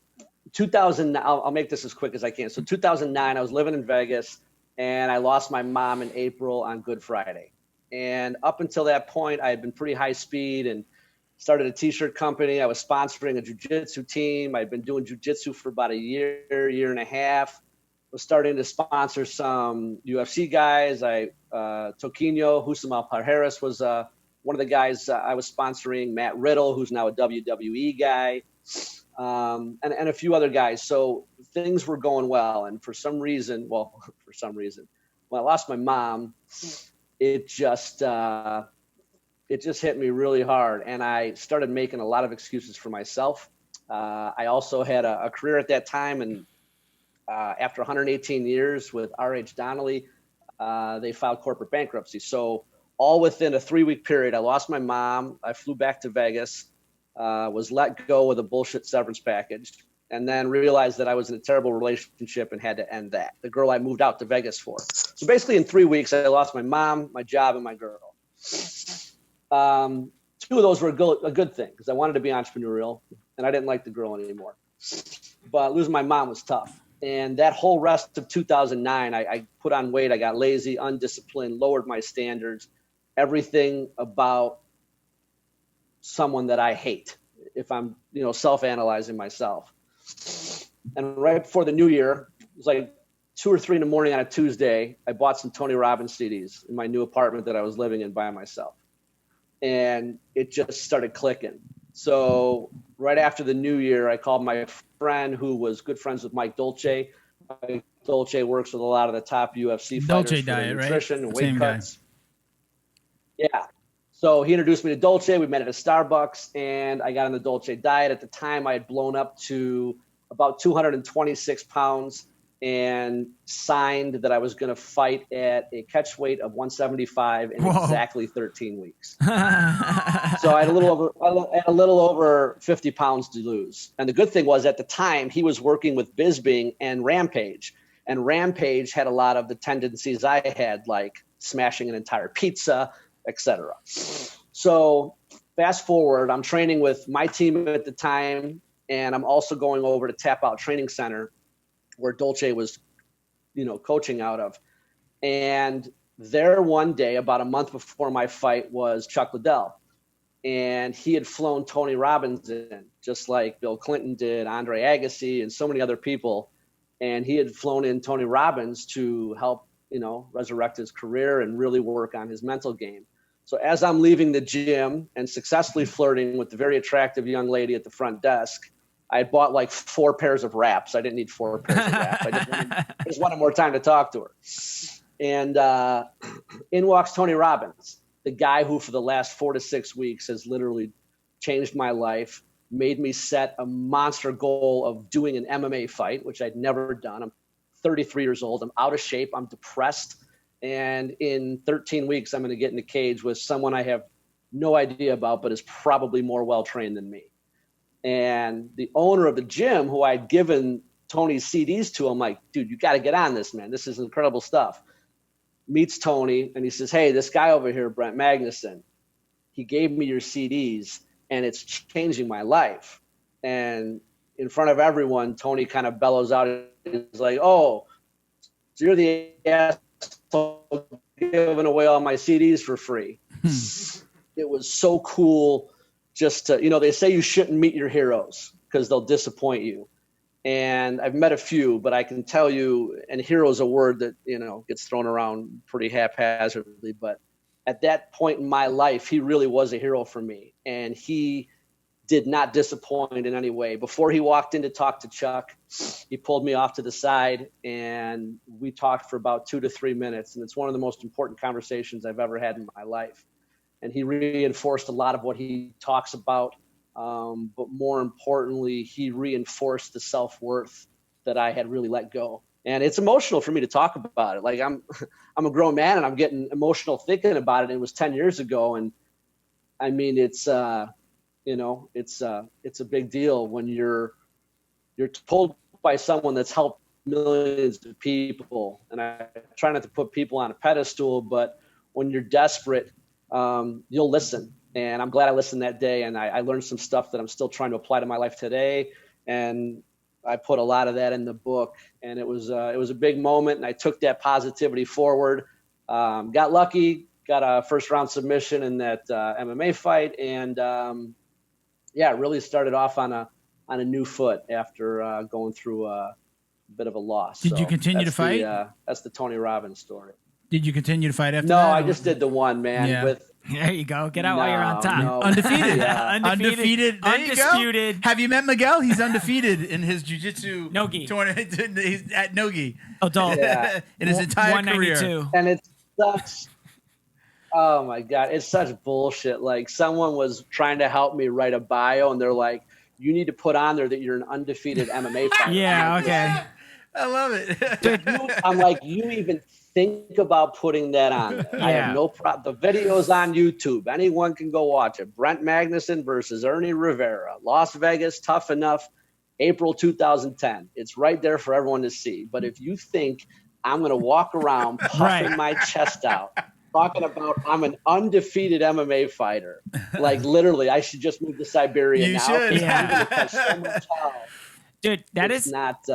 2000, I'll make this as quick as I can. So 2009, I was living in Vegas, and I lost my mom in April on Good Friday. And up until that point, I had been pretty high speed and started a t-shirt company. I was sponsoring a jiu-jitsu team. I'd been doing jiu-jitsu for about a year and a half. Was starting to sponsor some UFC guys. Toquinho Husamal Parheras was one of the guys I was sponsoring. Matt Riddle, who's now a WWE guy, and a few other guys. So things were going well. And for some reason, when I lost my mom, it just hit me really hard, and I started making a lot of excuses for myself. I also had a career at that time, and after 118 years with R.H. Donnelly, they filed corporate bankruptcy. So all within a 3-week period, I lost my mom. I flew back to Vegas, was let go with a bullshit severance package, and then realized that I was in a terrible relationship and had to end that. The girl I moved out to Vegas for. So basically in 3 weeks, I lost my mom, my job, and my girl. 2 of those were a good thing because I wanted to be entrepreneurial and I didn't like the girl anymore. But losing my mom was tough. And that whole rest of 2009, I put on weight. I got lazy, undisciplined, lowered my standards, everything about someone that I hate if I'm, self-analyzing myself. And right before the new year, it was like 2 or 3 in the morning on a Tuesday, I bought some Tony Robbins CDs in my new apartment that I was living in by myself. And it just started clicking. So right after the new year, I called my friend who was good friends with Mike Dolce. Mike Dolce works with a lot of the top UFC fighters Dolce for diet, nutrition right? and weight Same cuts. Guy. Yeah. So he introduced me to Dolce. We met at a Starbucks, and I got on the Dolce diet. At the time, I had blown up to about 226 pounds and signed that I was going to fight at a catch weight of 175 in exactly 13 weeks. So I had a little over 50 pounds to lose. And the good thing was at the time he was working with Bisping and Rampage. And Rampage had a lot of the tendencies I had, like smashing an entire pizza, etc. So fast forward, I'm training with my team at the time, and I'm also going over to Tap Out Training Center where Dolce was, coaching out of. And there one day, about a month before my fight, was Chuck Liddell. And he had flown Tony Robbins in, just like Bill Clinton did, Andre Agassi, and so many other people. And he had flown in Tony Robbins to help, resurrect his career and really work on his mental game. So as I'm leaving the gym and successfully flirting with the very attractive young lady at the front desk, I had bought like 4 pairs of wraps. I didn't need 4 pairs of wraps. I just wanted more time to talk to her. And in walks Tony Robbins, the guy who for the last 4 to 6 weeks has literally changed my life, made me set a monster goal of doing an MMA fight, which I'd never done. I'm 33 years old. I'm out of shape. I'm depressed. And in 13 weeks, I'm going to get in the cage with someone I have no idea about, but is probably more well-trained than me. And the owner of the gym, who I'd given Tony's CDs to, I'm like, dude, you got to get on this, man. This is incredible stuff. Meets Tony, and he says, hey, this guy over here, Brent Magnussen, he gave me your CDs, and it's changing my life. And in front of everyone, Tony kind of bellows out. He's like, oh, So you're the asshole giving away all my CDs for free. It was so cool just to, they say you shouldn't meet your heroes because they'll disappoint you. And I've met a few, but I can tell you, and hero is a word that, gets thrown around pretty haphazardly. But at that point in my life, he really was a hero for me. And he did not disappoint in any way. Before he walked in to talk to Chuck, he pulled me off to the side and we talked for about 2 to 3 minutes. And it's one of the most important conversations I've ever had in my life. And he reinforced a lot of what he talks about. But more importantly, he reinforced the self-worth that I had really let go. And it's emotional for me to talk about it. Like I'm a grown man and I'm getting emotional thinking about it. It was 10 years ago. And I mean, it's a big deal when you're told by someone that's helped millions of people. And I try not to put people on a pedestal, but when you're desperate, you'll listen. And I'm glad I listened that day. And I learned some stuff that I'm still trying to apply to my life today. And I put a lot of that in the book. And it was a big moment. And I took that positivity forward. Got lucky, got a first round submission in that MMA fight. And really started off on a new foot after going through a bit of a loss. Did you continue to fight? That's the Tony Robbins story. Did you continue to fight after that? No, I just did the one, man. Yeah. There you go. Get out while you're on top. No. Undefeated. Yeah. Undefeated. There Undisputed. You go. Have you met Miguel? He's undefeated in his jiu-jitsu Nogi tournament. He's at Nogi. Adult. Yeah. In his entire career. And it's such, oh my God, it's such bullshit. Like someone was trying to help me write a bio and they're like, you need to put on there that you're an undefeated MMA fighter. Yeah, okay. I love it. Dude, I'm like, you even think about putting that on there. Yeah. I have no problem. The video's on YouTube. Anyone can go watch it. Brent Magnussen versus Ernie Rivera, Las Vegas, Tough Enough, April 2010. It's right there for everyone to see. But if you think I'm going to walk around puffing my chest out, talking about I'm an undefeated MMA fighter, like literally, I should just move to Siberia you now. Should. Yeah. So much hell. Dude, that it's is not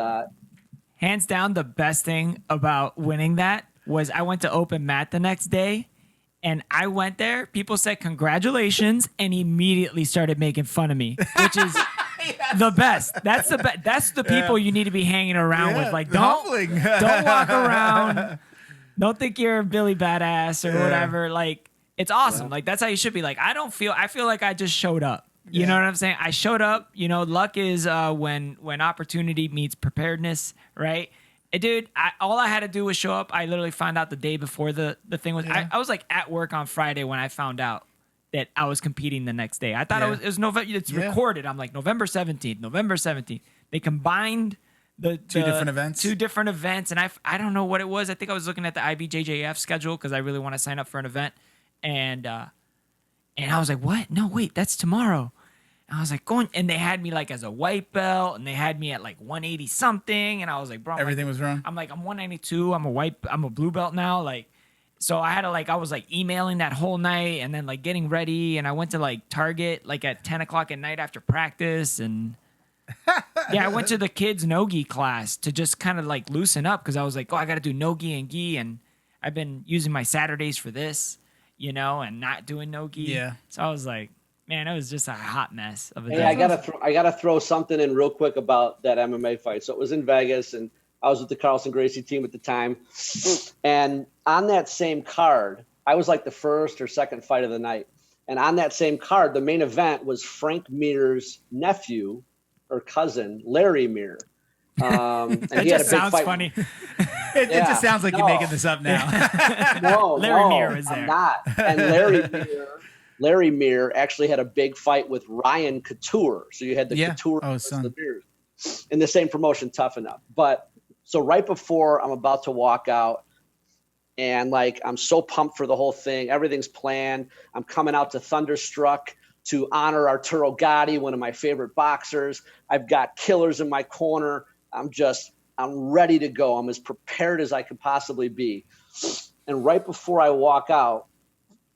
hands down the best thing about winning that was I went to open mat the next day and I went there. People said congratulations and immediately started making fun of me, which is the best. That's the best. That's the people you need to be hanging around with. Like don't walk around. Don't think you're Billy Badass or whatever. Like it's awesome. Like that's how you should be. Like I feel like I just showed up. You know what I'm saying? I showed up. Luck is when opportunity meets preparedness, right? And dude, all I had to do was show up. I literally found out the day before the thing was. I was like at work on Friday when I found out that I was competing the next day. I thought it was November. It's recorded. I'm like November 17th. They combined the two different events, and I don't know what it was. I think I was looking at the IBJJF schedule because I really want to sign up for an event, and I was like, what? No, wait, that's tomorrow. And I was like, and they had me like as a white belt, and they had me at like 180 something, and I was like, bro, everything was wrong. I'm 192. I'm a blue belt now, like. So I had to I was like emailing that whole night, and then like getting ready, and I went to like Target like at 10 o'clock at night after practice, and I went to the kids Nogi class to just kind of like loosen up because I was like, I got to do Nogi and Gi, and I've been using my Saturdays for this. And not doing Nogi. Yeah. So I was like, man, it was just a hot mess of a Hey, day. I gotta throw something in real quick about that MMA fight. So it was in Vegas, and I was with the Carlson Gracie team at the time. And on that same card, I was like the first or second fight of the night. And on that same card, the main event was Frank Mir's nephew or cousin, Larry Mir. And that just sounds funny. It just sounds like you're making this up now. Larry Mir was there. I'm not. And Larry Mir actually had a big fight with Ryan Couture. So you had the Couture the Mirs in the same promotion, Tough Enough. But so right before I'm about to walk out, and like I'm so pumped for the whole thing, everything's planned. I'm coming out to Thunderstruck to honor Arturo Gatti, one of my favorite boxers. I've got killers in my corner. I'm ready to go. I'm as prepared as I could possibly be. And right before I walk out,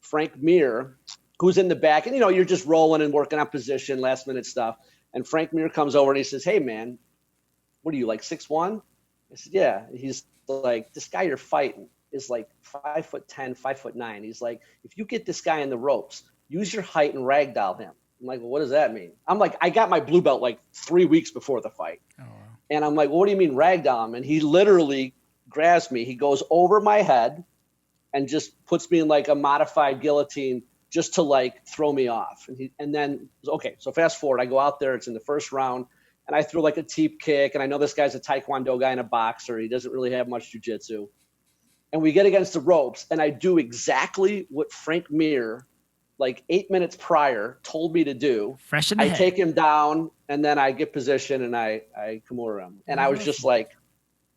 Frank Mir, who's in the back, and you're just rolling and working on position, last minute stuff. And Frank Mir comes over and he says, "Hey man, what are you, like 6'1"? I said, yeah. He's like, this guy you're fighting is like 5'10", 5'9". He's like, if you get this guy in the ropes, use your height and ragdoll him. I'm like, well, what does that mean? I'm like, I got my blue belt like 3 weeks before the fight. Oh, wow. And I'm like, well, what do you mean ragdoll him? And he literally grabs me. He goes over my head and just puts me in like a modified guillotine just to like throw me off. And then, okay, so fast forward, I go out there, it's in the first round, and I throw like a teep kick. And I know this guy's a Taekwondo guy and a boxer. He doesn't really have much jiu-jitsu. And we get against the ropes, and I do exactly what Frank Mir, like 8 minutes prior, told me to do. Fresh in the I head. take him down, and then I get position, and I Kimura him. And I was just like,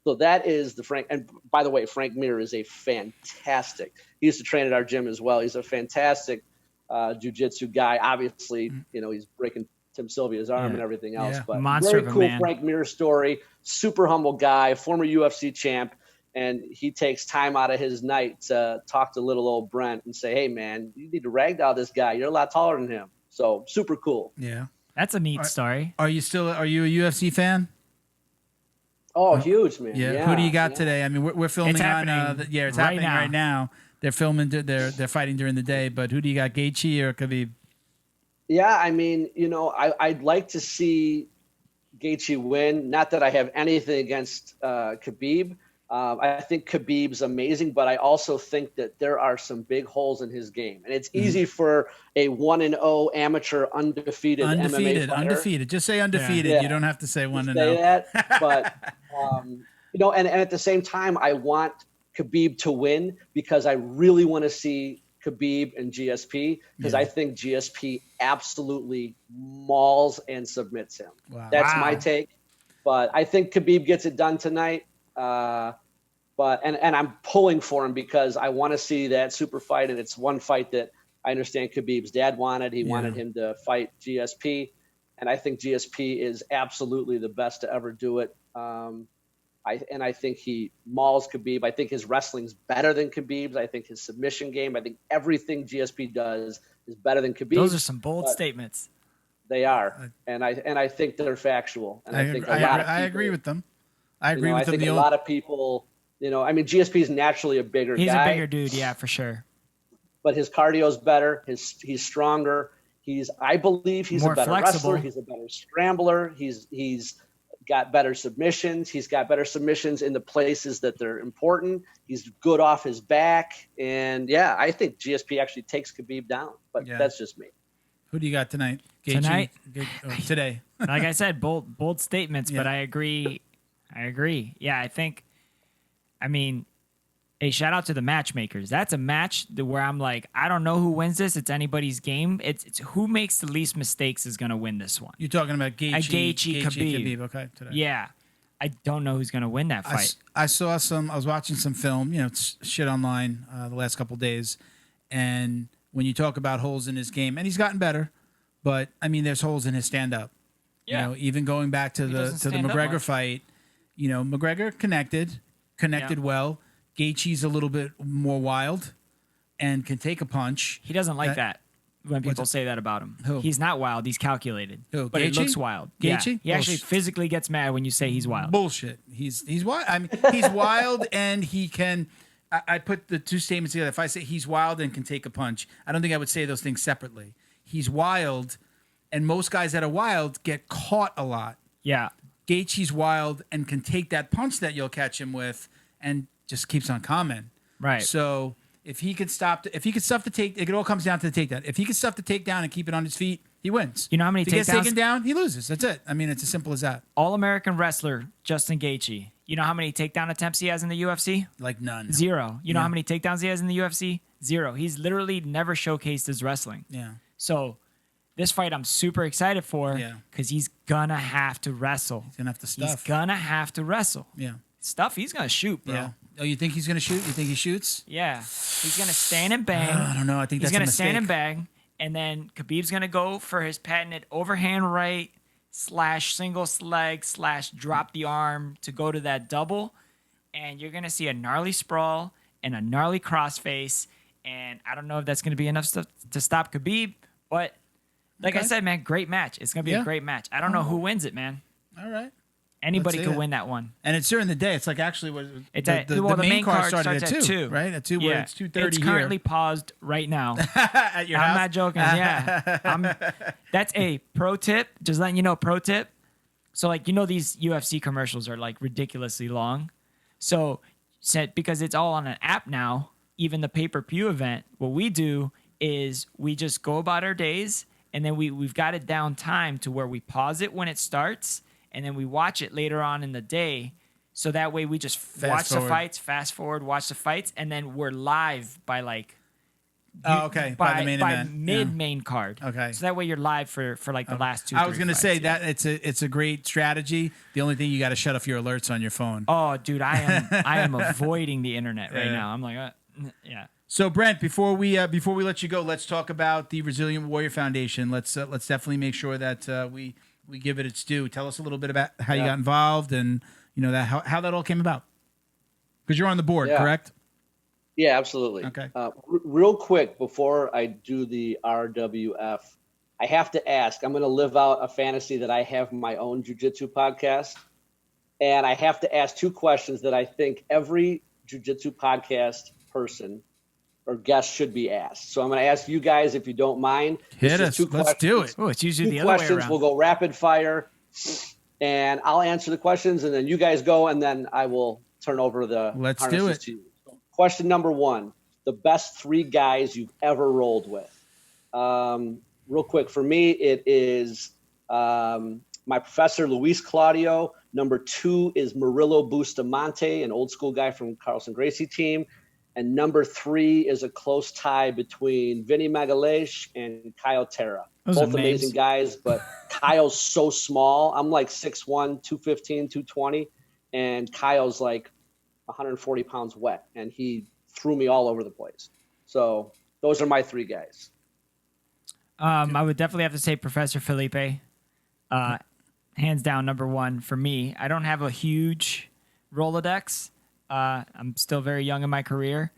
so that is the Frank. And by the way, Frank Mir is a fantastic. He used to train at our gym as well. He's a fantastic jiu-jitsu guy. Obviously, he's breaking Tim Sylvia's arm and everything else. Yeah. But Monster very of a cool man. Frank Mir story. Super humble guy, former UFC champ. And he takes time out of his night to talk to little old Brent and say, hey, man, you need to ragdoll this guy. You're a lot taller than him. So super cool. Yeah. That's a neat story. Are you a UFC fan? Oh, huge, man. Yeah. Who do you got today? I mean, we're filming It's on. happening It's right happening now. right now. They're filming. They're fighting during the day. But who do you got, Gaethje or Khabib? Yeah, I mean, I'd like to see Gaethje win. Not that I have anything against Khabib. I think Khabib's amazing, but I also think that there are some big holes in his game. And it's easy for a 1-0 amateur undefeated MMA fighter. Undefeated. Just say undefeated. Yeah. You don't have to say 1-0. Say that, but and at the same time, I want Khabib to win because I really want to see Khabib and GSP because I think GSP absolutely mauls and submits him. Wow. That's my take. But I think Khabib gets it done tonight. But I'm pulling for him because I want to see that super fight, and it's one fight that I understand Khabib's dad wanted. He wanted him to fight GSP, and I think GSP is absolutely the best to ever do it. I think he mauls Khabib. I think his wrestling's better than Khabib's. I think his submission game. I think everything GSP does is better than Khabib. Those are some bold statements. They are, and I think they're factual. And I think I agree with them. I agree with them. I think a lot of people, I mean, GSP is naturally a bigger guy. He's a bigger dude, yeah, for sure. But his cardio's better. He's stronger. I believe he's More a better flexible. wrestler. He's a better scrambler. He's got better submissions. He's got better submissions in the places that they're important. He's good off his back. And yeah, I think GSP actually takes Khabib down, but that's just me. Who do you got tonight? Tonight? Today. Like I said, bold statements, but I agree. Yeah, I mean, hey, shout out to the matchmakers. That's a match where I'm like, I don't know who wins this. It's anybody's game. It's who makes the least mistakes is going to win this one. You're talking about Gaethje, Khabib. Okay, today. Yeah. I don't know who's going to win that fight. I was watching some film, it's shit online the last couple of days. And when you talk about holes in his game, and he's gotten better, but I mean, there's holes in his stand up. Yeah. Even going back to the McGregor fight, McGregor connected well. Gaethje's a little bit more wild and can take a punch. He doesn't like that when people say that about him. Who? He's not wild. He's calculated. Who, but it Gaethje? looks wild. Gaethje? Yeah. He actually physically gets mad when you say he's wild. Bullshit. He's wild. I mean, he's wild and he can. I put the two statements together. If I say he's wild and can take a punch, I don't think I would say those things separately. He's wild, and most guys that are wild get caught a lot. Yeah. Gaethje's wild and can take that punch that you'll catch him with, and just keeps on coming. Right. So if he could stuff the take, it all comes down to the takedown. If he could stuff the takedown and keep it on his feet, he wins. You know how many if he gets takedowns? taken down, he loses. That's it. I mean, it's as simple as that. All-American wrestler Justin Gaethje. You know how many takedown attempts he has in the UFC? Like none. 0. You know how many takedowns he has in the UFC? 0. He's literally never showcased his wrestling. Yeah. So this fight I'm super excited for because he's gonna have to wrestle. He's gonna have to stuff. He's gonna have to wrestle. Yeah. Stuff, he's gonna shoot, bro. Yeah. Oh, you think he's gonna shoot? You think he shoots? Yeah. He's gonna stand and bang. I don't know. I think he's that's gonna a mistake. stand and bang, and then Khabib's gonna go for his patented overhand right / single leg / drop the arm to go to that double, and you're gonna see a gnarly sprawl and a gnarly crossface, and I don't know if that's gonna be enough stuff to stop Khabib, but like I said, man, great match. It's gonna be a great match. I don't know who wins it, man. All right. Anybody Let's see could it. win that one. And it's during the day. It's like actually what It's the, at, the, well, the main card started starts at 2, right? At 2, where it's 2:30 It's here. currently paused right now. At your I'm house. not joking. Yeah. That's a pro tip. Just letting you know, pro tip. So, like, these UFC commercials are, like, ridiculously long. So, because it's all on an app now, even the pay-per-view event, what we do is we just go about our days, and then we've got it down time to where we pause it when it starts, and then we watch it later on in the day. So that way we just watch the fights, fast forward, watch the fights, and then we're live by like okay, by the main event. Main card. Okay. So that way you're live for like the last 2. I was going to say that it's a great strategy. The only thing you got to shut off your alerts on your phone. Oh, dude, I am avoiding the internet right now. I'm like, yeah. So Brent, before we let you go, let's talk about the Resilient Warrior Foundation. Let's definitely make sure that we give it its due. Tell us a little bit about how you got involved and that how that all came about. Because you're on the board, correct? Yeah, absolutely. Okay. Real quick before I do the RWF, I have to ask. I'm going to live out a fantasy that I have my own jiu-jitsu podcast, and I have to ask 2 questions that I think every jiu-jitsu podcast person or guest should be asked. So I'm going to ask you guys, if you don't mind. Hit us. Let's do it. Oh, it's usually 2 the other way questions. around. We'll go rapid fire, and I'll answer the questions, and then you guys go, and then I will turn over the Let's do it. to you. Question number 1, the best 3 guys you've ever rolled with. Real quick, for me, it is my professor, Luis Claudio. Number 2 is Murillo Bustamante, an old school guy from Carlson Gracie team. And number 3 is a close tie between Vinny Magalhaes and Kyle Terra. Those Both are amazing names. guys, but Kyle's so small. I'm like 6'1", 215, 220, and Kyle's like 140 pounds wet, and he threw me all over the place. So those are my 3 guys. I would definitely have to say Professor Felipe. Hands down, number 1 for me. I don't have a huge Rolodex. I'm still very young in my career.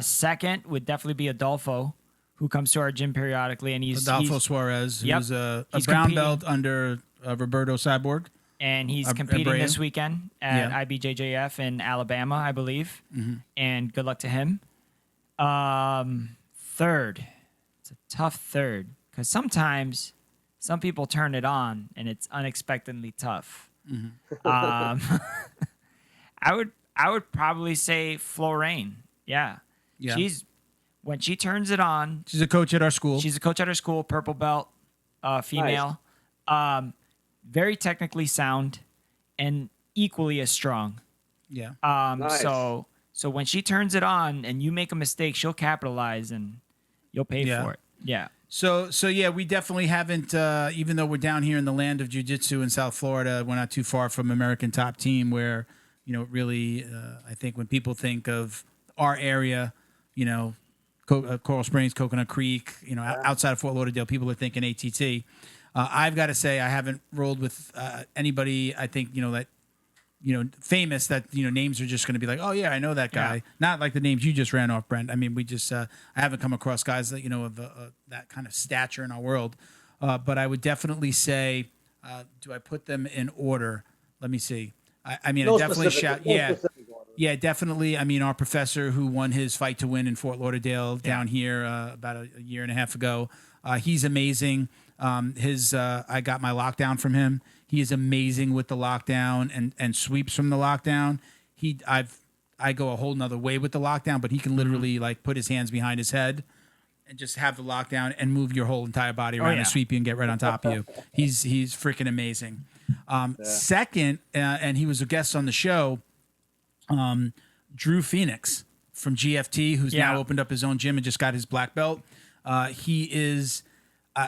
Second would definitely be Adolfo, who comes to our gym periodically, and Adolfo Suarez, who's a He's brown competing. belt under Roberto Cyborg. And he's competing Abreu. this weekend at IBJJF in Alabama, I believe. And good luck to him. Third, it's a tough third because sometimes some people turn it on and it's unexpectedly tough. I would probably say Florane. Yeah. When she turns it on. She's a coach at our school. She's a coach at her school, purple belt, female. Nice. Very technically sound and equally as strong. Yeah. Nice. So when she turns it on and you make a mistake, she'll capitalize and you'll pay for it. Yeah. So yeah, we definitely haven't, even though we're down here in the land of jiu-jitsu in South Florida, we're not too far from American Top Team where, really, I think when people think of our area, Coral Springs, Coconut Creek, outside of Fort Lauderdale, people are thinking ATT. I've got to say I haven't rolled with anybody. I think that famous that names are just going to be like, oh yeah, I know that guy. Yeah. Not like the names you just ran off, Brent. I mean, we just I haven't come across guys that of that kind of stature in our world. But I would definitely say, do I put them in order? Let me see. I mean, I definitely shout. Yeah, definitely. I mean, our professor who won his fight to win in Fort Lauderdale down here about a year and a half ago. He's amazing. I got my lockdown from him. He is amazing with the lockdown and sweeps from the lockdown. I go a whole nother way with the lockdown, but he can literally like put his hands behind his head and just have the lockdown and move your whole entire body around and sweep you and get right on top of you. He's freaking amazing. Second, and he was a guest on the show, Drew Phoenix from GFT, who's now opened up his own gym and just got his black belt. He is,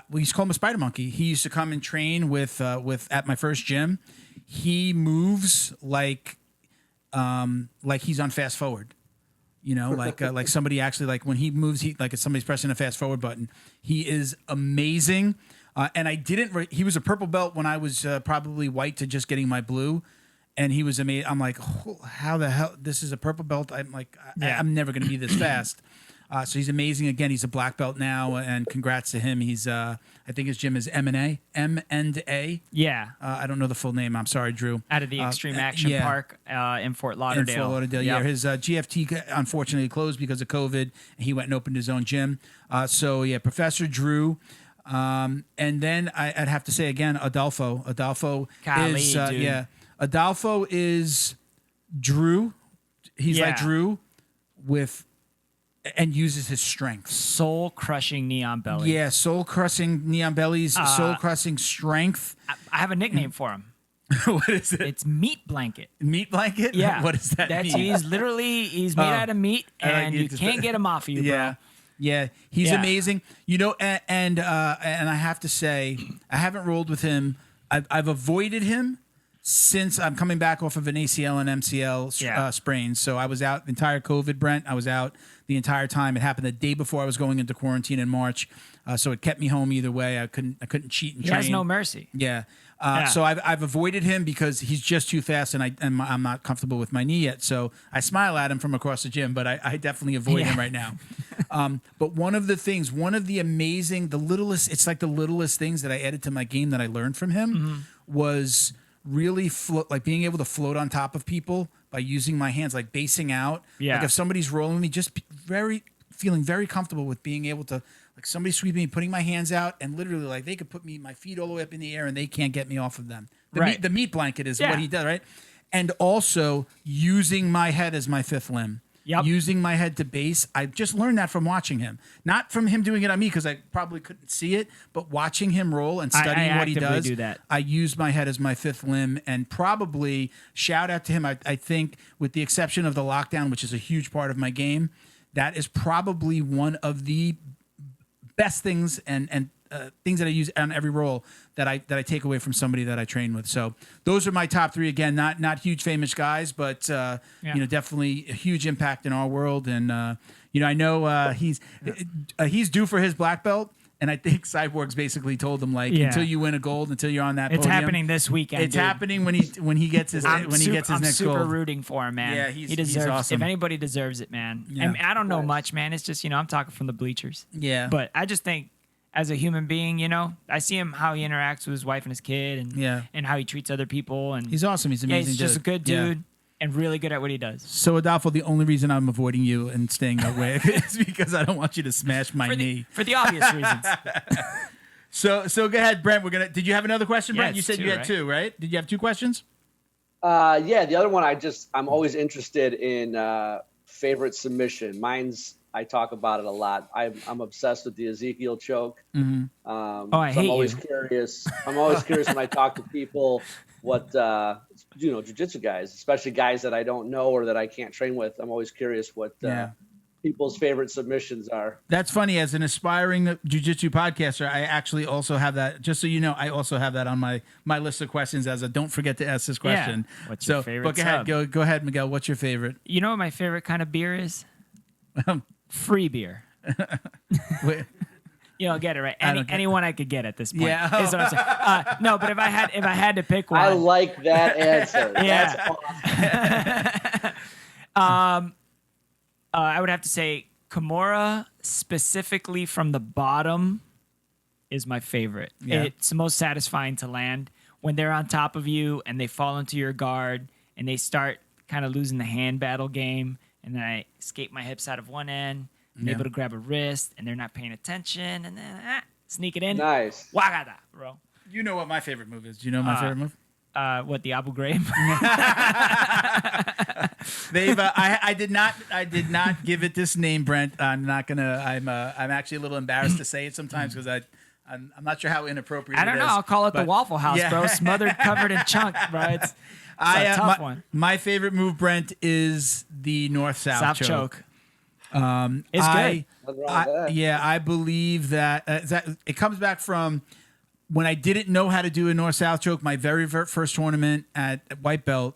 we used to call him a spider monkey. He used to come and train with at my first gym. He moves like he's on fast forward. Like somebody actually, like when he moves, like if somebody's pressing a fast forward button. He is amazing. And I didn't. He was a purple belt when I was probably white to just getting my blue, and he was amazing. I'm like, oh, how the hell? This is a purple belt. I'm like, I'm never going to be this fast. So he's amazing. Again, he's a black belt now, and congrats to him. He's I think his gym is M&A. Yeah. I don't know the full name. I'm sorry, Drew. Out of the Extreme Action Park in Fort Lauderdale. In Fort Lauderdale, Yep. yeah. His GFT unfortunately closed because of COVID, and he went and opened his own gym. So yeah, Professor Drew. And then I'd have to say again, Adolfo. Adolfo Golly, is dude. Adolfo is Drew. He's like Drew and uses his strength. Soul crushing neon belly. Yeah, soul crushing neon bellies, soul crushing strength. I have a nickname for him. What is it? It's Meat Blanket. Meat blanket? Yeah. What does that mean? He's made out of meat, and you can't get him off of you, Yeah. bro. Yeah, he's Yeah. amazing. You know, and I have to say, I haven't rolled with him. I've avoided him since I'm coming back off of an ACL and MCL sprain. So I was out the entire COVID, Brent. I was out the entire time. It happened the day before I was going into quarantine in March. So it kept me home either way. I couldn't cheat and He train. has no mercy. Yeah. Yeah. So I've avoided him because he's just too fast, and I'm not comfortable with my knee yet. So I smile at him from across the gym, but I definitely avoid him right now. But one of the littlest, it's like the littlest things that I added to my game that I learned from him was really like being able to float on top of people by using my hands, like basing out. Yeah. Like if somebody's rolling me, just feeling very comfortable with being able to, like somebody sweeping me, putting my hands out, and literally like they could put my feet all the way up in the air and they can't get me off of them. The meat blanket is what he does, right? And also using my head as my fifth limb. Yep. Using my head to base. I just learned that from watching him. Not from him doing it on me because I probably couldn't see it, but watching him roll and studying what he actively does. do that. I used my head as my fifth limb, and probably shout out to him. I think with the exception of the lockdown, which is a huge part of my game, that is probably one of the best things and things that I use on every roll that I take away from somebody that I train with. So those are my top three. Again, not huge famous guys, but definitely a huge impact in our world. And I know he's due for his black belt. And I think Cyborg's basically told him until you win a gold, until you're on that It's podium, happening this weekend. It's dude. happening when he gets his I'm next super gold. rooting for him, man. Yeah, he he's deserves. awesome. If anybody deserves it, man. Yeah. And I don't know much, man. It's just I'm talking from the bleachers. Yeah. But I just think, as a human being, I see him how he interacts with his wife and his kid, and how he treats other people, and He's awesome. He's amazing. he's just a good Yeah. dude and really good at what he does. So Adolfo, the only reason I'm avoiding you and staying away is because I don't want you to smash my knee. For the obvious reasons. So go ahead, Brent. Did you have another question, Yeah, Brent? You it's said two, you had right? two, right? Did you have two questions? Yeah, the other one I'm always interested in favorite submission. I talk about it a lot. I'm obsessed with the Ezekiel choke. Mm-hmm. I hate I'm always you. curious. I'm always curious when I talk to people what jiu-jitsu guys, especially guys that I don't know or that I can't train with. I'm always curious what people's favorite submissions are. That's funny. As an aspiring jiu-jitsu podcaster, I actually also have that. Just so you know, I also have that on my list of questions as a don't forget to ask this question. What's your favorite But go ahead, sub? go ahead, Miguel. What's your favorite? You know what my favorite kind of beer is? Free beer. Wait, Get it right. I don't get Anyone I could get at this point. Yeah. Is what I'm saying. No, but if I had to pick one, I like that answer. Yeah. That's awesome. I would have to say Kimura, specifically from the bottom, is my favorite. Yeah. It's the most satisfying to land when they're on top of you and they fall into your guard and they start kind of losing the hand battle game. And then I escape my hips out of one end. I'm able to grab a wrist and they're not paying attention. And then sneak it in. Nice. Wagada, bro. you know what my favorite move is? Do you know my favorite move? What, the Abu Ghraib? I did not give it this name, Brent. I'm actually a little embarrassed to say it sometimes because I'm not sure how inappropriate I don't it know. is, I'll call it the but- Waffle House, yeah. bro. Smothered, covered in chunk, bro. It's a tough one. My favorite move, Brent, is the north-south South choke. It's good. Nothing wrong with that. Yeah, I believe that it comes back from when I didn't know how to do a north-south choke. My very first tournament at white belt,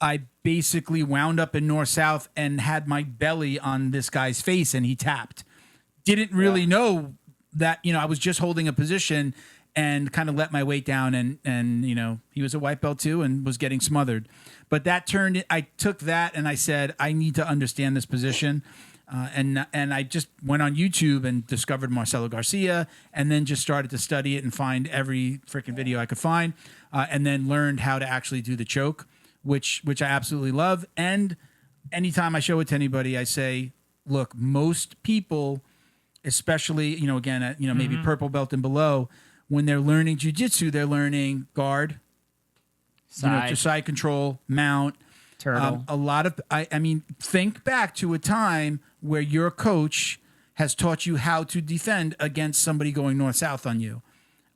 I basically wound up in north-south and had my belly on this guy's face, and he tapped. Didn't really know that, I was just holding a position and kind of let my weight down, and he was a white belt too and was getting smothered. But I took that and I said, I need to understand this position. And I just went on YouTube and discovered Marcelo Garcia, and then just started to study it and find every freaking video I could find, and then learned how to actually do the choke, which I absolutely love. And anytime I show it to anybody, I say, look, most people, especially, again, at, maybe purple belt and below, when they're learning jiu-jitsu, they're learning guard, Side. Side control, mount. Turtle. A lot of, I mean, think back to a time where your coach has taught you how to defend against somebody going north-south on you.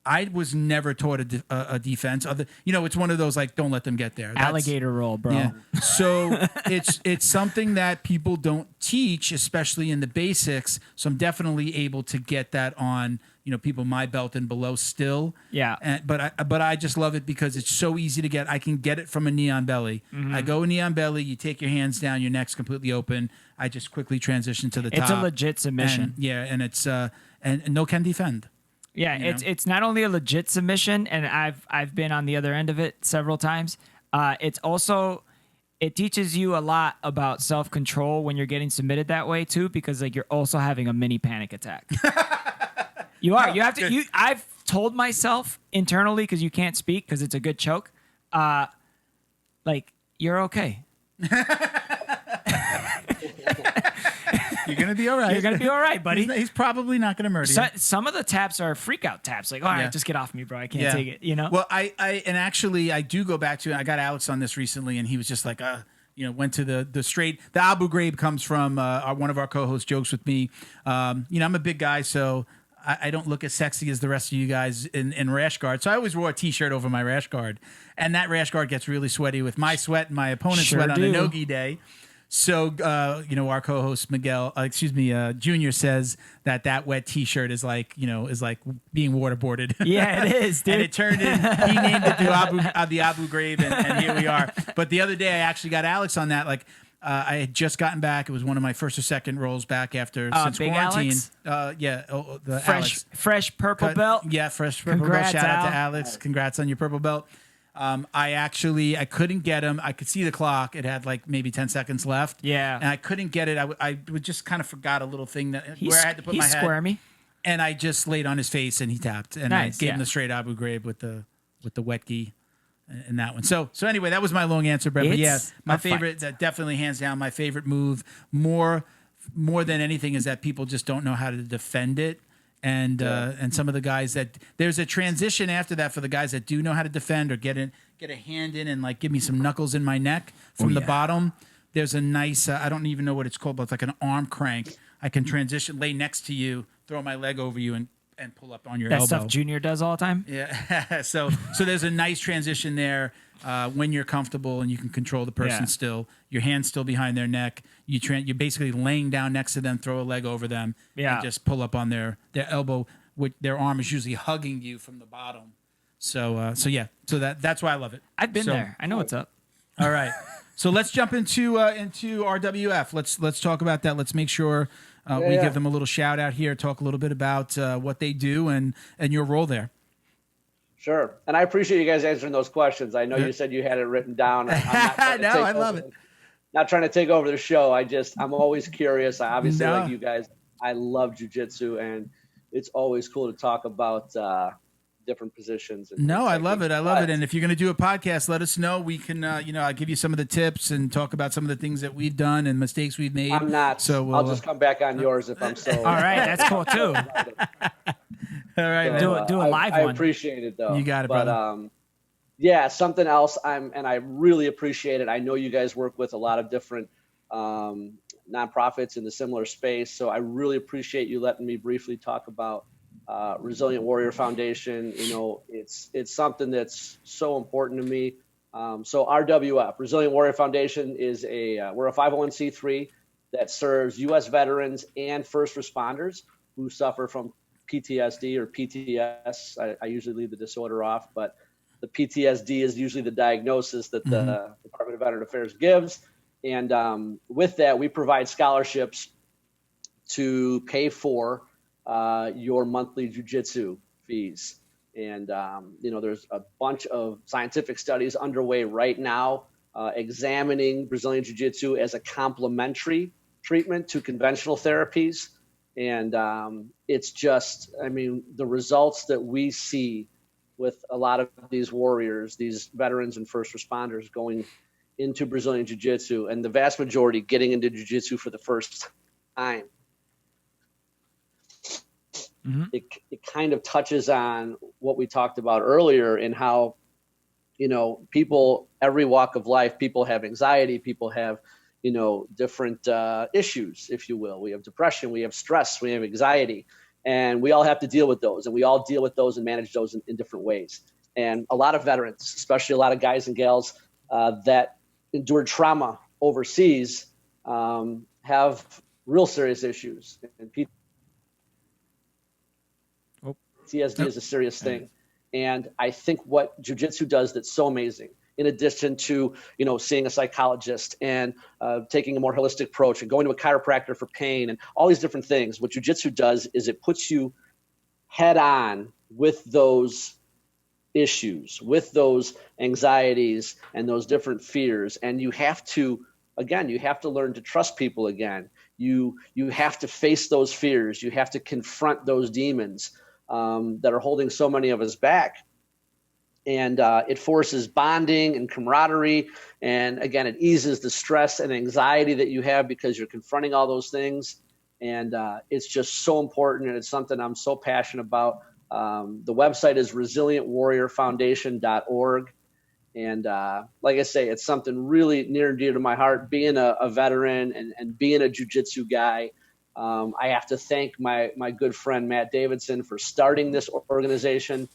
I was never taught a defense. It's one of those, like, don't let them get there. Alligator roll, bro. Yeah. So it's something that people don't teach, especially in the basics. So I'm definitely able to get that on, people my belt and below still. Yeah. But I just love it because it's so easy to get. I can get it from a knee on belly. I go knee on belly. You take your hands down. Your neck's completely open. I just quickly transition to the top. It's a legit submission. And it's and no can defend. Yeah, it's not only a legit submission, and I've been on the other end of it several times. It's also, it teaches you a lot about self-control when you're getting submitted that way too, because like you're also having a mini panic attack. You are. You have to. I've told myself internally, because you can't speak because it's a good choke. Like, you're okay. You're gonna be all right. You're gonna be all right, buddy. He's probably not gonna murder you. Some of the taps are freak out taps. Like, all right, just get off me, bro. I can't take it. Well, I do go back to it. I got Alex on this recently, and he was just like, went to the straight. The Abu Ghraib comes from one of our co-hosts jokes with me. I'm a big guy, so I don't look as sexy as the rest of you guys in rash guard. So I always wore a t-shirt over my rash guard, and that rash guard gets really sweaty with my sweat and my opponent's sweat on a no-gi day. So, our co-host Miguel, Junior says that wet T-shirt is like being waterboarded. Yeah, it is, dude. And it turned in. He named it the Abu Ghraib, and here we are. But the other day, I actually got Alex on that. Like, I had just gotten back. It was one of my first or second rolls back since Big quarantine. Alex? The Alex. Fresh purple belt. Yeah, fresh purple Congrats, belt. Shout out Al. to Alex. Congrats on your purple belt. I couldn't get him. I could see the clock. It had like maybe 10 seconds left. Yeah. And I couldn't get it. I just kind of forgot a little thing where I had to put my head. He's squirmy. And I just laid on his face and he tapped. And Nice, I gave him the straight Abu Ghraib with the wet gi and that one. So anyway, that was my long answer, Brett. But yeah, my favorite, definitely hands down, my favorite move more than anything is that people just don't know how to defend it. And some of the guys that there's a transition after that for the guys that do know how to defend or get a hand in and like give me some knuckles in my neck from the bottom. There's a nice I don't even know what it's called, but it's like an arm crank. I can transition, lay next to you, throw my leg over you, and pull up on your elbow. That stuff Junior does all the time. Yeah. so there's a nice transition there when you're comfortable and you can control the person still. Your hand's still behind their neck. You're basically laying down next to them, throw a leg over them, and just pull up on their elbow. Their arm is usually hugging you from the bottom. So that's why I love it. I've been there. I know what's up. All right. So let's jump into RWF. Let's talk about that. Let's make sure we give them a little shout out here. Talk a little bit about what they do and your role there. Sure. And I appreciate you guys answering those questions. I know you said you had it written down. I love it. Not trying to take over the show. I'm always curious. I obviously like you guys. I love jiu-jitsu, and it's always cool to talk about different positions. I love it. I love it. And if you're going to do a podcast, let us know. We can, I'll give you some of the tips and talk about some of the things that we've done and mistakes we've made. I'm not. So I'll just come back on yours if I'm so. All right. That's cool too. All right. So, do a live one. I appreciate it though. You got it, brother. Something else I really appreciate it. I know you guys work with a lot of different nonprofits in the similar space. So I really appreciate you letting me briefly talk about Resilient Warrior Foundation. It's something that's so important to me. So RWF, Resilient Warrior Foundation, we're a 501c3 that serves U.S. veterans and first responders who suffer from PTSD or PTS. I usually leave the disorder off, but the PTSD is usually the diagnosis that the Department of Veteran Affairs gives. And with that, we provide scholarships to pay for your monthly jiu-jitsu fees. And, there's a bunch of scientific studies underway right now examining Brazilian jiu-jitsu as a complementary treatment to conventional therapies. And it's just, I mean, the results that we see with a lot of these warriors, these veterans and first responders going into Brazilian Jiu-Jitsu, and the vast majority getting into Jiu-Jitsu for the first time. Mm-hmm. It kind of touches on what we talked about earlier in how, you know, people, every walk of life, people have anxiety, people have, you know, different issues, if you will. We have depression, we have stress, we have anxiety, and we all have to deal with those, and we all deal with those and manage those in different ways. And a lot of veterans, especially a lot of guys and gals that endured trauma overseas, have real serious issues. And PTSD is a serious thing. And I think what jiu-jitsu does that's so amazing, in addition to, you know, seeing a psychologist and taking a more holistic approach and going to a chiropractor for pain and all these different things, what jiu-jitsu does is it puts you head on with those issues, with those anxieties and those different fears. And you have to, again, you have to learn to trust people again. You have to face those fears. You have to confront those demons that are holding so many of us back. And it forces bonding and camaraderie. And again, it eases the stress and anxiety that you have because you're confronting all those things. And it's just so important. And it's something I'm so passionate about. The website is resilientwarriorfoundation.org. And like I say, it's something really near and dear to my heart, being a veteran and being a jiu-jitsu guy. I have to thank my good friend, Matt Davidson, for starting this organization.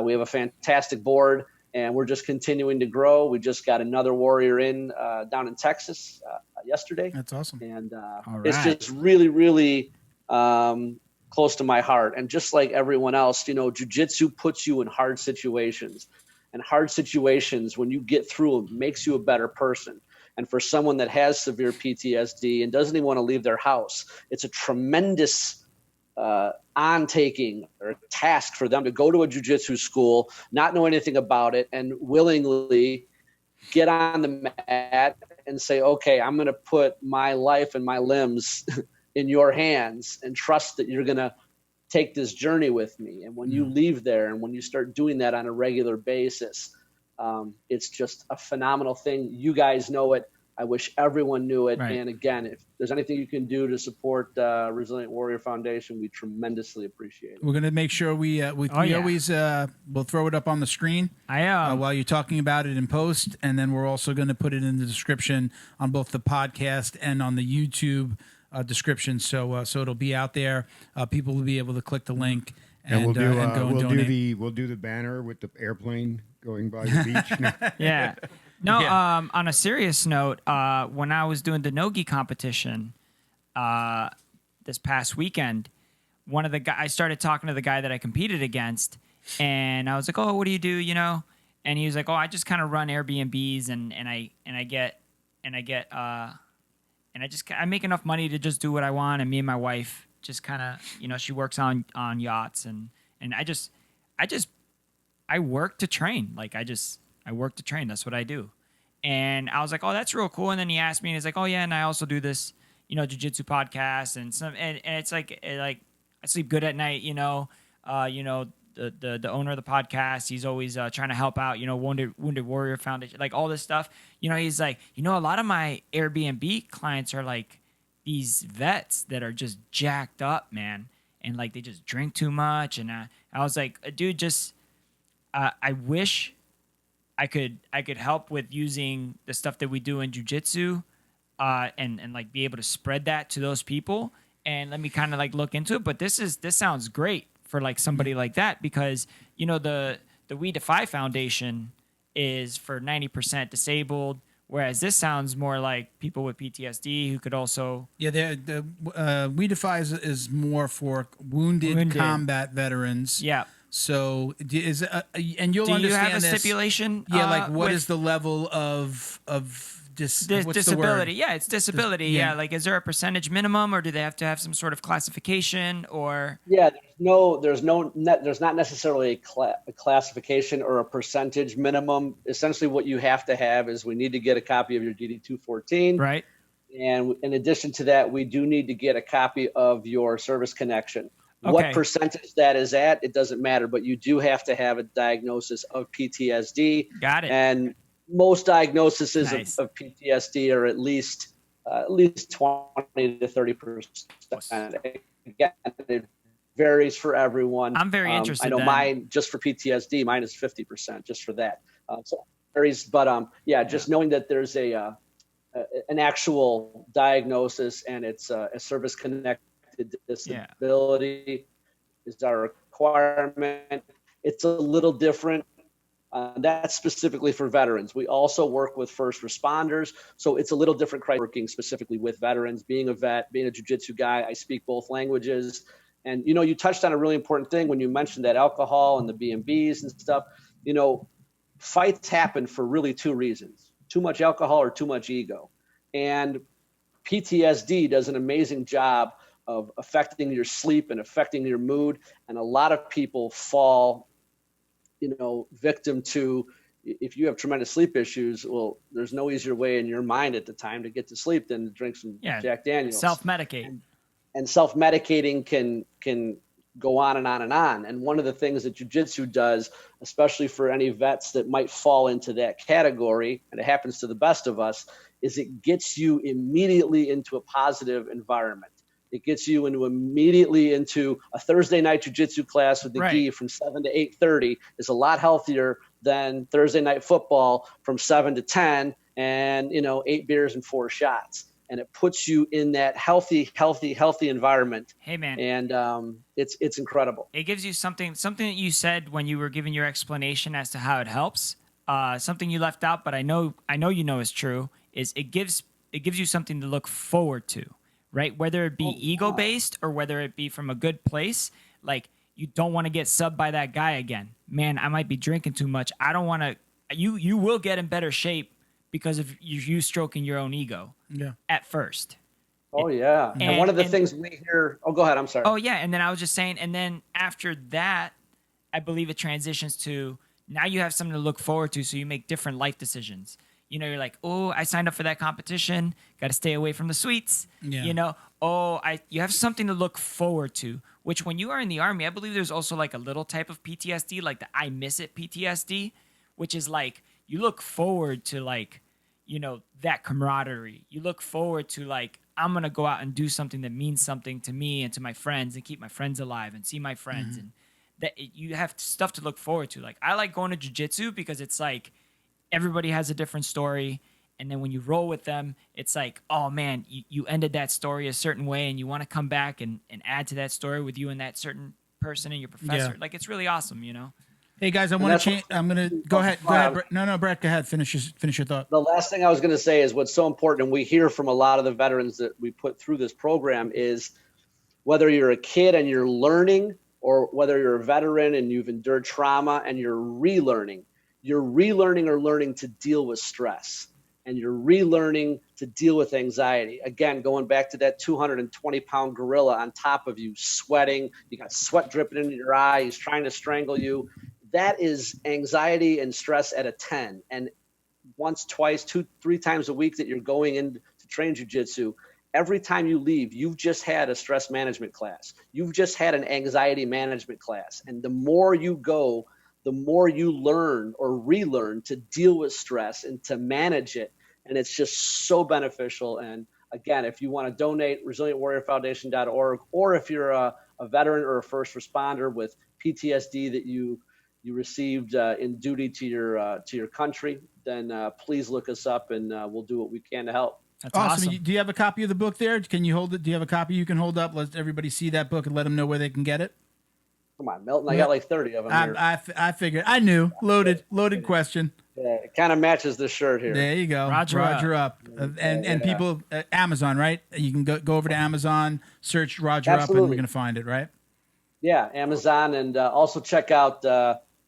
We have a fantastic board, and we're just continuing to grow. We just got another warrior in down in Texas yesterday. That's awesome. And right. It's just really, really close to my heart. And just like everyone else, you know, jiu-jitsu puts you in hard situations. And hard situations, when you get through them, makes you a better person. And for someone that has severe PTSD and doesn't even want to leave their house, it's a tremendous on-taking or task for them to go to a jiu-jitsu school, not know anything about it, and willingly get on the mat and say, okay, I'm going to put my life and my limbs in your hands and trust that you're going to take this journey with me. And when you leave there and when you start doing that on a regular basis, it's just a phenomenal thing. You guys know it. I wish everyone knew it. Right. And again, if there's anything you can do to support Resilient Warrior Foundation, we tremendously appreciate it. We're going to make sure we always we'll throw it up on the screen while you're talking about it in post. And then we're also going to put it in the description on both the podcast and on the YouTube description. So it'll be out there. People will be able to click the link and we'll do and go and donate. We'll do the banner with the airplane going by the beach. Yeah. No, on a serious note, when I was doing the Nogi competition this past weekend, I started talking to the guy that I competed against, and I was like, "Oh, what do you do?" You know, and he was like, "Oh, I just kind of run Airbnbs, and I make enough money to just do what I want." And me and my wife just kind of, you know, she works on yachts, and I work to train. Like I work to train. That's what I do. And I was like, oh, that's real cool. And then he asked me, and he's like, oh yeah, and I also do this, you know, jiu-jitsu podcast and it's like I sleep good at night, you know, the owner of the podcast, he's always trying to help out, you know, Wounded Warrior Foundation, like all this stuff. You know, he's like, you know, a lot of my Airbnb clients are like these vets that are just jacked up, man. And like, they just drink too much. And I was like, dude, just, I wish I could help with using the stuff that we do in jiu-jitsu and like be able to spread that to those people, and let me kind of like look into it. But this sounds great for like somebody like that, because, you know, the We Defy Foundation is for 90% disabled, whereas this sounds more like people with PTSD who could also... Yeah, the We Defy is more for wounded combat veterans. Yeah. So and you'll do you understand have a this. Stipulation? Yeah, like what is the level of disability? Yeah, it's disability. Yeah. Like, is there a percentage minimum, or do they have to have some sort of classification? Or there's not necessarily a classification or a percentage minimum. Essentially, what you have to have is we need to get a copy of your DD 214. Right. And in addition to that, we do need to get a copy of your service connection. What percentage that is at, it doesn't matter, but you do have to have a diagnosis of PTSD. Got it. And most diagnoses Nice. of PTSD are at least 20 to 30%. Again, it varies for everyone. I'm very interested. I know then. mine, just for PTSD, mine is 50% just for that. So it varies, but just knowing that there's an actual diagnosis and it's a service-connected disability is our requirement. It's a little different. That's specifically for veterans. We also work with first responders, so it's a little different criteria working specifically with veterans. Being a vet, being a jiu-jitsu guy, I speak both languages. And, you touched on a really important thing when you mentioned that alcohol and the B&Bs and stuff. Fights happen for really two reasons: too much alcohol or too much ego. And PTSD does an amazing job of affecting your sleep and affecting your mood. And a lot of people fall, victim to, if you have tremendous sleep issues, well, there's no easier way in your mind at the time to get to sleep than to drink some Jack Daniels. Self-medicate. And self-medicating can go on and on and on. And one of the things that jiu-jitsu does, especially for any vets that might fall into that category, and it happens to the best of us, is it gets you immediately into a positive environment. It gets you immediately into a Thursday night jiu-jitsu class with the gi from 7 to 8:30 is a lot healthier than Thursday night football from 7 to 10 and 8 beers and 4 shots. And it puts you in that healthy environment. Hey man, and it's incredible. It gives you something that you said when you were giving your explanation as to how it helps. Something you left out, but I know is true. Is it gives you something to look forward to. Right? Whether it be ego-based or whether it be from a good place, like you don't want to get subbed by that guy again. Man, I might be drinking too much. I don't want to. You will get in better shape because of you stroking your own ego. Yeah. At first. Oh yeah. And one of the things we hear. Oh, go ahead. I'm sorry. Oh yeah. And then I was just saying. And then after that, I believe it transitions to now you have something to look forward to, so you make different life decisions. You're like, oh, I signed up for that competition. Got to stay away from the sweets. Yeah. You have something to look forward to, which when you are in the Army, I believe there's also like a little type of PTSD, like the I miss it PTSD, which is like you look forward to like, that camaraderie. You look forward to like, I'm going to go out and do something that means something to me and to my friends and keep my friends alive and see my friends. And that you have stuff to look forward to. Like I like going to jiu-jitsu because it's like, everybody has a different story, and then when you roll with them, it's like, oh man, you ended that story a certain way, and you want to come back and add to that story with you and that certain person and your professor. Yeah. Like it's really awesome, Hey guys, I want to change. I'm gonna go ahead. Go ahead. No, Brett, go ahead. Finish your thought. The last thing I was going to say is what's so important, and we hear from a lot of the veterans that we put through this program, is whether you're a kid and you're learning, or whether you're a veteran and you've endured trauma and you're relearning. You're relearning or learning to deal with stress, and you're relearning to deal with anxiety. Again, going back to that 220-pound gorilla on top of you, sweating, you got sweat dripping into your eye, he's trying to strangle you. That is anxiety and stress at a 10. And once, twice, 2, 3 times a week that you're going in to train jiu-jitsu, every time you leave, you've just had a stress management class. You've just had an anxiety management class. And the more you go, the more you learn or relearn to deal with stress and to manage it. And it's just so beneficial. And again, if you want to donate, resilientwarriorfoundation.org, or if you're a veteran or a first responder with PTSD that you received in duty to your country, then please look us up and we'll do what we can to help. That's awesome. Do you have a copy of the book there? Can you hold it? Do you have a copy you can hold up? Let everybody see that book and let them know where they can get it. Come on, Milton. I got like 30 of them here. I figured. I knew. Loaded question. Yeah, it kind of matches this shirt here. There you go. Roger up. And people, Amazon, right? You can go over to Amazon, search Roger Absolutely. Up, and we're going to find it, right? Yeah, Amazon. And also check out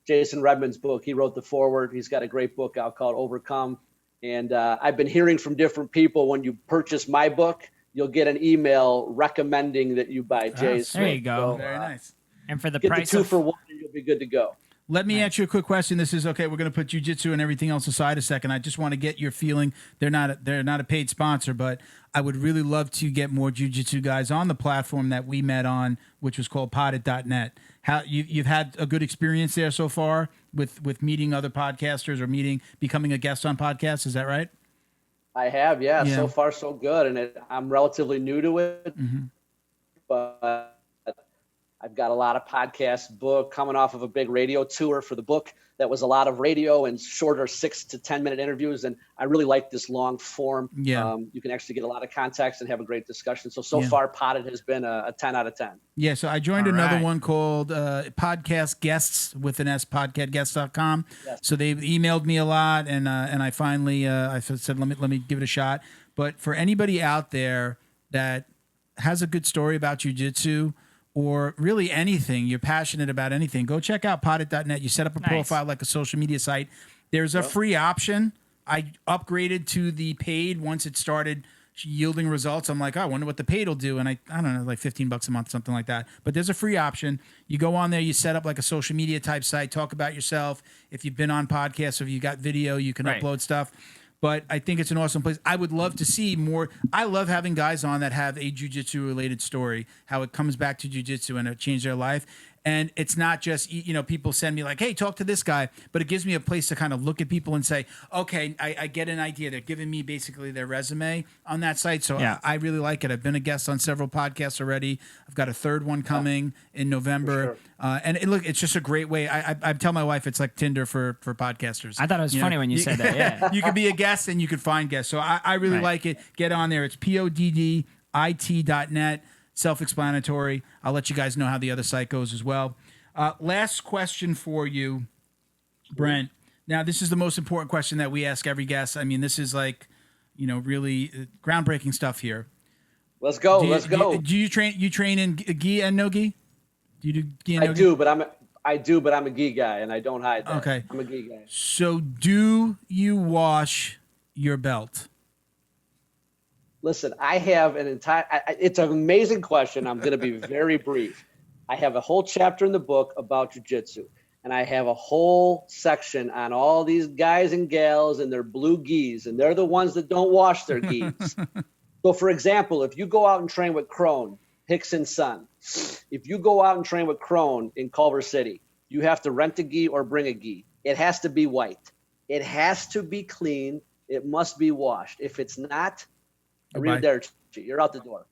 Jason Redman's book. He wrote the foreword. He's got a great book out called Overcome. And I've been hearing from different people, when you purchase my book, you'll get an email recommending that you buy Jay's. There you go. So, very nice. And for the get price the 2 of for 1, and you'll be good to go. Let me ask you a quick question. This is okay. We're going to put jiu-jitsu and everything else aside a second. I just want to get your feeling. They're not a paid sponsor, but I would really love to get more jiu-jitsu guys on the platform that we met on, which was called potted.net. How you've had a good experience there so far with meeting other podcasters or becoming a guest on podcasts. Is that right? I have, yeah. So far, so good. And I'm relatively new to it, but I've got a lot of podcasts booked, coming off of a big radio tour for the book. That was a lot of radio and shorter 6 to 10 minute interviews. And I really like this long form. Yeah. You can actually get a lot of context and have a great discussion. So far, Potted has been a 10 out of 10. Yeah. So I joined another one called Podcast Guests with an S, podcastguests.com. Yes. So they emailed me a lot, and I finally I said, let me give it a shot. But for anybody out there that has a good story about jiu-jitsu, or really anything, you're passionate about anything, go check out potted.net. You set up a profile like a social media site. There's a free option. I upgraded to the paid once it started yielding results. I'm like, I wonder what the paid will do. And I don't know, like $15 a month, something like that. But there's a free option. You go on there, you set up like a social media type site, talk about yourself. If you've been on podcasts, or if you got video, you can upload stuff. But I think it's an awesome place. I would love to see more. I love having guys on that have a jiu-jitsu related story, how it comes back to jiu-jitsu and it changed their life. And it's not just, people send me like, hey, talk to this guy. But it gives me a place to kind of look at people and say, okay, I get an idea. They're giving me basically their resume on that site. So I really like it. I've been a guest on several podcasts already. I've got a third one coming in November. Sure. And it's just a great way. I tell my wife it's like Tinder for podcasters. I thought it was funny when you said that. Yeah. You could be a guest and you could find guests. So I really like it. Get on there. It's poddit.net. Self-explanatory. I'll let you guys know how the other site goes as well. Last question for you, Brent. Now, this is the most important question that we ask every guest. I mean, this is like, really groundbreaking stuff here. Let's go. Let's go. Do you train? You train in gi and no gi? Do you do gi and no gi? I do, but I'm a gi guy, and I don't hide that. Okay. I'm a gi guy. So, do you wash your belt? Listen, I have it's an amazing question. I'm going to be very brief. I have a whole chapter in the book about jiu-jitsu, and I have a whole section on all these guys and gals and their blue gis, and they're the ones that don't wash their gis. So, for example, if you go out and train with Crone, Hickson's son, if you go out and train with Crone in Culver City, you have to rent a gi or bring a gi. It has to be white. It has to be clean. It must be washed. If it's not, read there, you're out the door.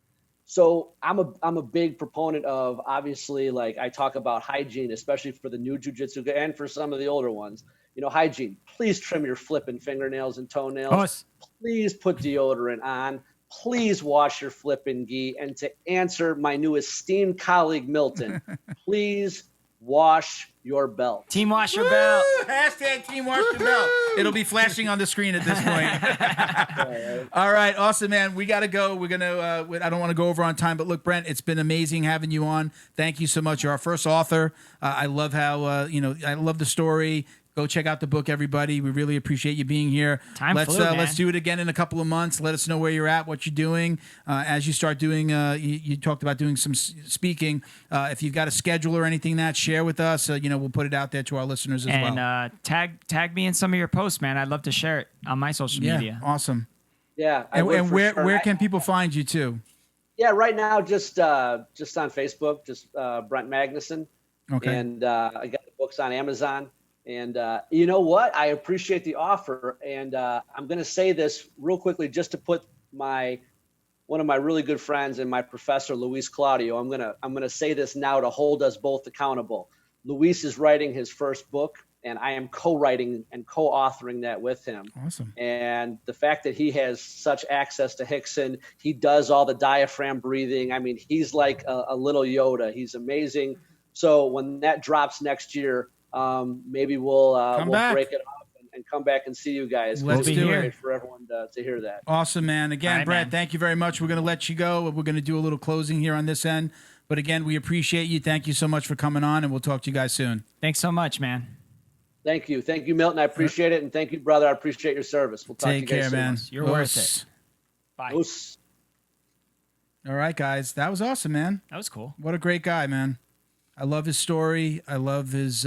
So I'm a big proponent of, obviously, like I talk about hygiene, especially for the new jiu-jitsu and for some of the older ones. Hygiene. Please trim your flipping fingernails and toenails. Please put deodorant on. Please wash your flipping gi. And to answer my new esteemed colleague, Milton, please wash your belt. Team wash your belt. Hashtag team wash your belt. It'll be flashing on the screen at this point. All right. Awesome, man. We got to go. We're going to, I don't want to go over on time, but look, Brent, it's been amazing having you on. Thank you so much. You're our first author. I love how, I love the story. Go check out the book, everybody. We really appreciate you being here. Let's do it again in a couple of months. Let us know where you're at, what you're doing. As you start doing, you talked about doing some speaking. If you've got a schedule or anything share with us. We'll put it out there to our listeners as well. And tag me in some of your posts, man. I'd love to share it on my social media. Awesome. Yeah. And where can people find you too? Yeah, right now just on Facebook, just Brent Magnussen. Okay. And I got the books on Amazon. And you know what? I appreciate the offer. And I'm going to say this real quickly just to put one of my really good friends and my professor, Luis Claudio, I'm going to say this now to hold us both accountable. Luis is writing his first book, and I am co-writing and co-authoring that with him. Awesome. And the fact that he has such access to Hickson, he does all the diaphragm breathing. I mean, he's like a little Yoda. He's amazing. So when that drops next year, maybe we'll break it off and come back and see you guys. Let's do it for everyone to hear that. Awesome, man. Again, Brent, thank you very much. We're going to let you go. We're going to do a little closing here on this end. But again, we appreciate you. Thank you so much for coming on, and we'll talk to you guys soon. Thanks so much, man. Thank you. Thank you, Milton. I appreciate it. And thank you, brother. I appreciate your service. We'll talk to you guys soon. Take care, man. You're worth it. Bye. Oos. All right, guys. That was awesome, man. That was cool. What a great guy, man. I love his story. I love his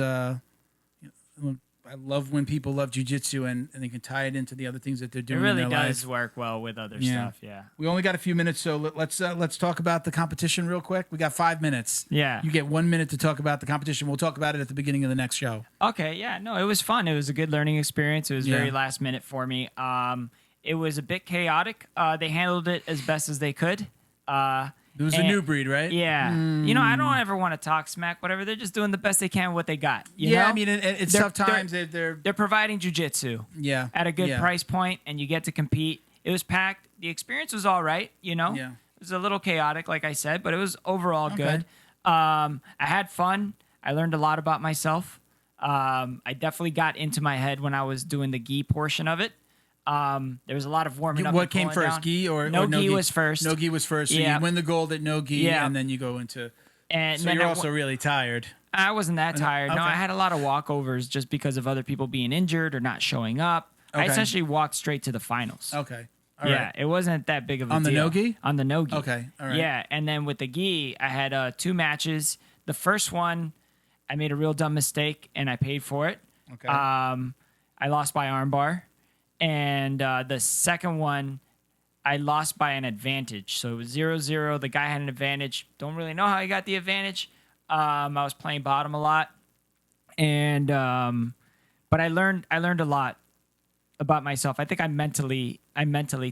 I love when people love jiu-jitsu and they can tie it into the other things that they're It doing. really in their does life. work well with other Yeah. stuff. Yeah. We only got a few minutes, so let's talk about the competition real quick. We got 5 minutes. Yeah. You get 1 minute to talk about the competition. We'll talk about it at the beginning of the next show. Okay, yeah, no, it was fun. It was a good learning experience. It was Yeah. very last minute for me. It was a bit chaotic. They handled it as best as they could. It was a new breed, right? Yeah. You know, I don't ever want to talk smack, whatever. They're just doing the best they can with what they got. You know? I mean, it's They're- tough times. They're providing jujitsu yeah at a good yeah. price point, and you get to compete. It was packed. The experience was all right, you know? Yeah. It was a little chaotic, like I said, but it was overall Okay. good. I had fun. I learned a lot about myself. I definitely got into my head when I was doing the gi portion of it. There was a lot of warming up. What and came cooling first, down. gi or no or gi was first. No gi was first. So Yeah. you win the gold at no gi, Yeah. and then you go into. And So then you're I also really tired. I wasn't that tired. No, okay. I had a lot of walkovers just because of other people being injured or not showing up. I Okay. essentially walked straight to the finals. Okay. All yeah, right. it wasn't that big of a On the deal. no-gi? On the no-gi. Okay, all right. Yeah, and then with the gi, I had 2 matches. The first one, I made a real dumb mistake, and I paid for it. Okay. I lost by armbar. And the second one, I lost by an advantage. So it was 0-0. The guy had an advantage. Don't really know how he got the advantage. I was playing bottom a lot. And but I learned a lot about myself. I think I mentally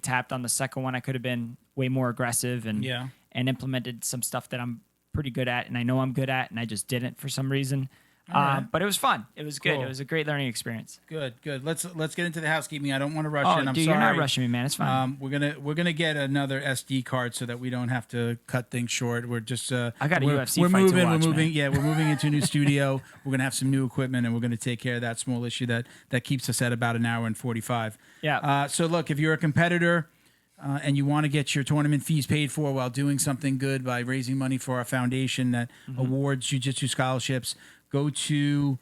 tapped on the second one. I could have been way more aggressive and Yeah. and implemented some stuff that I'm pretty good at and I know I'm good at, and I just didn't for some reason. All right. But it was fun. It was good. Cool. It was a great learning experience. Good. Let's get into the housekeeping. I don't want to rush Oh, in. I'm dude, sorry. you're not rushing me, man. It's fine. We're gonna get another SD card so that we don't have to cut things short. We're just I got a we're- UFC we're fight to moving. watch, we're moving. man. Yeah, we're moving into a new studio. We're gonna have some new equipment, and we're gonna take care of that small issue that keeps us at about an hour and 45. Yeah. So look, if you're a competitor. And you want to get your tournament fees paid for while doing something good by raising money for our foundation that awards jiu-jitsu scholarships, go to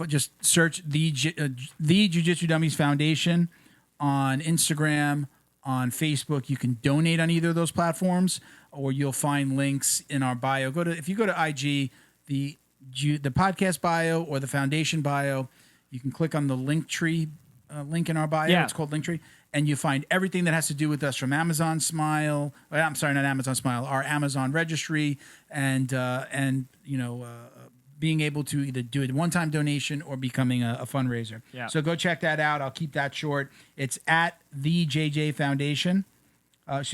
just search the Jiu-Jitsu Dummies Foundation on Instagram, on Facebook. You can donate on either of those platforms, or you'll find links in our bio. If you go to IG, the podcast bio or the foundation bio, you can click on the Linktree link in our bio. Yeah. It's called Linktree. And you find everything that has to do with us from Amazon Smile. I'm sorry, not Amazon Smile. Our Amazon registry, and being able to either do a one-time donation or becoming a fundraiser. Yeah. So go check that out. I'll keep that short. It's at the JJ Foundation. At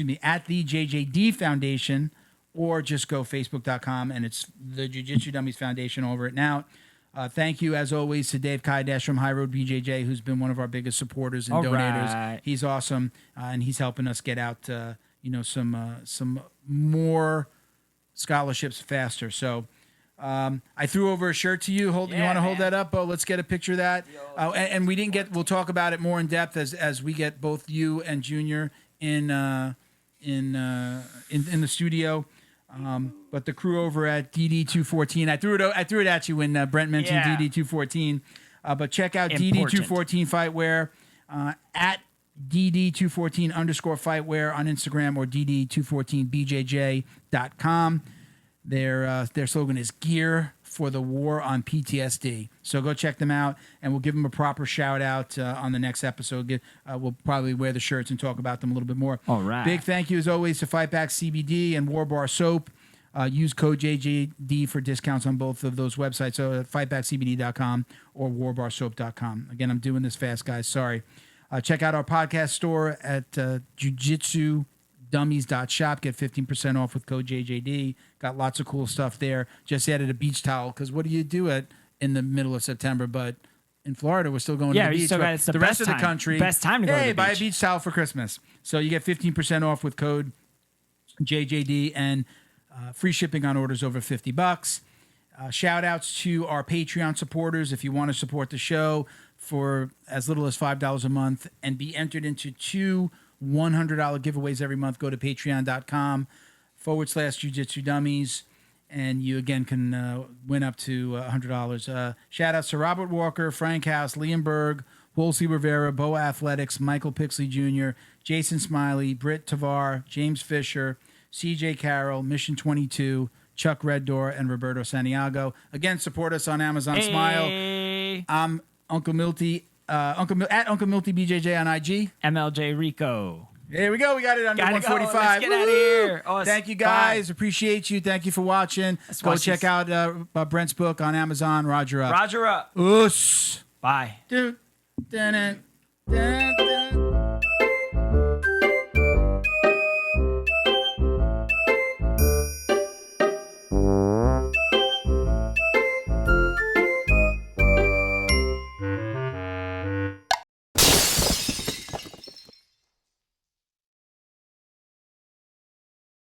the JJD Foundation, or just go facebook.com and it's the Jiu-Jitsu Dummies Foundation over it now. Thank you, as always, to Dave Kaidash from High Road BJJ, who's been one of our biggest supporters and All donators. right. He's awesome, and he's helping us get out, some more scholarships faster. So I threw over a shirt to you. You want to hold man. that up, Bo? Let's get a picture of that. And we didn't get. We'll talk about it more in depth as we get both you and Junior in the studio. But the crew over at DD214, I threw it at you when Brent mentioned Yeah. DD214. But check out Important. DD214 Fightwear at DD214_Fightwear on Instagram, or DD214BJJ.com. Their slogan is "Gear for the War on PTSD." So go check them out, and we'll give them a proper shout out on the next episode. We'll probably wear the shirts and talk about them a little bit more. All right. Big thank you as always to Fightback CBD and War Bar Soap. Use code JJD for discounts on both of those websites. So at fightbackcbd.com or warbarsoap.com. Again, I'm doing this fast, guys. Sorry. Check out our podcast store at jiu-jitsu-dummies.shop. Get 15% off with code JJD. Got lots of cool stuff there. Just added a beach towel, because what do you do in the middle of September? But in Florida, we're still going to the beach. still got, it's the rest best of the time. country, Best time to go to the buy a beach. beach towel for Christmas. So you get 15% off with code JJD and free shipping on orders over $50. Shout outs to our Patreon supporters. If you want to support the show for as little as $5 a month and be entered into 2 $100 giveaways every month, go to patreon.com/Jiu-Jitsu Dummies. And you, again, can win up to $100. Shout outs to Robert Walker, Frank House, Liam Berg, Wolsey Rivera, Bo Athletics, Michael Pixley Jr., Jason Smiley, Britt Tavar, James Fisher, CJ Carroll, Mission 22, Chuck Reddoor, and Roberto Santiago. Again, support us on Amazon Smile. JJD. I'm Uncle Milty. At Uncle Milty BJJ on IG. MLJ Rico. There we go. We got it under Gotta 145. go. Let's get out of here. Oh, Thank you, guys. bye. Appreciate you. Thank you for watching. Let's Go watch check this. out Brent's book on Amazon. Roger up. Roger up. Us. Bye. Dun, dun, dun, dun.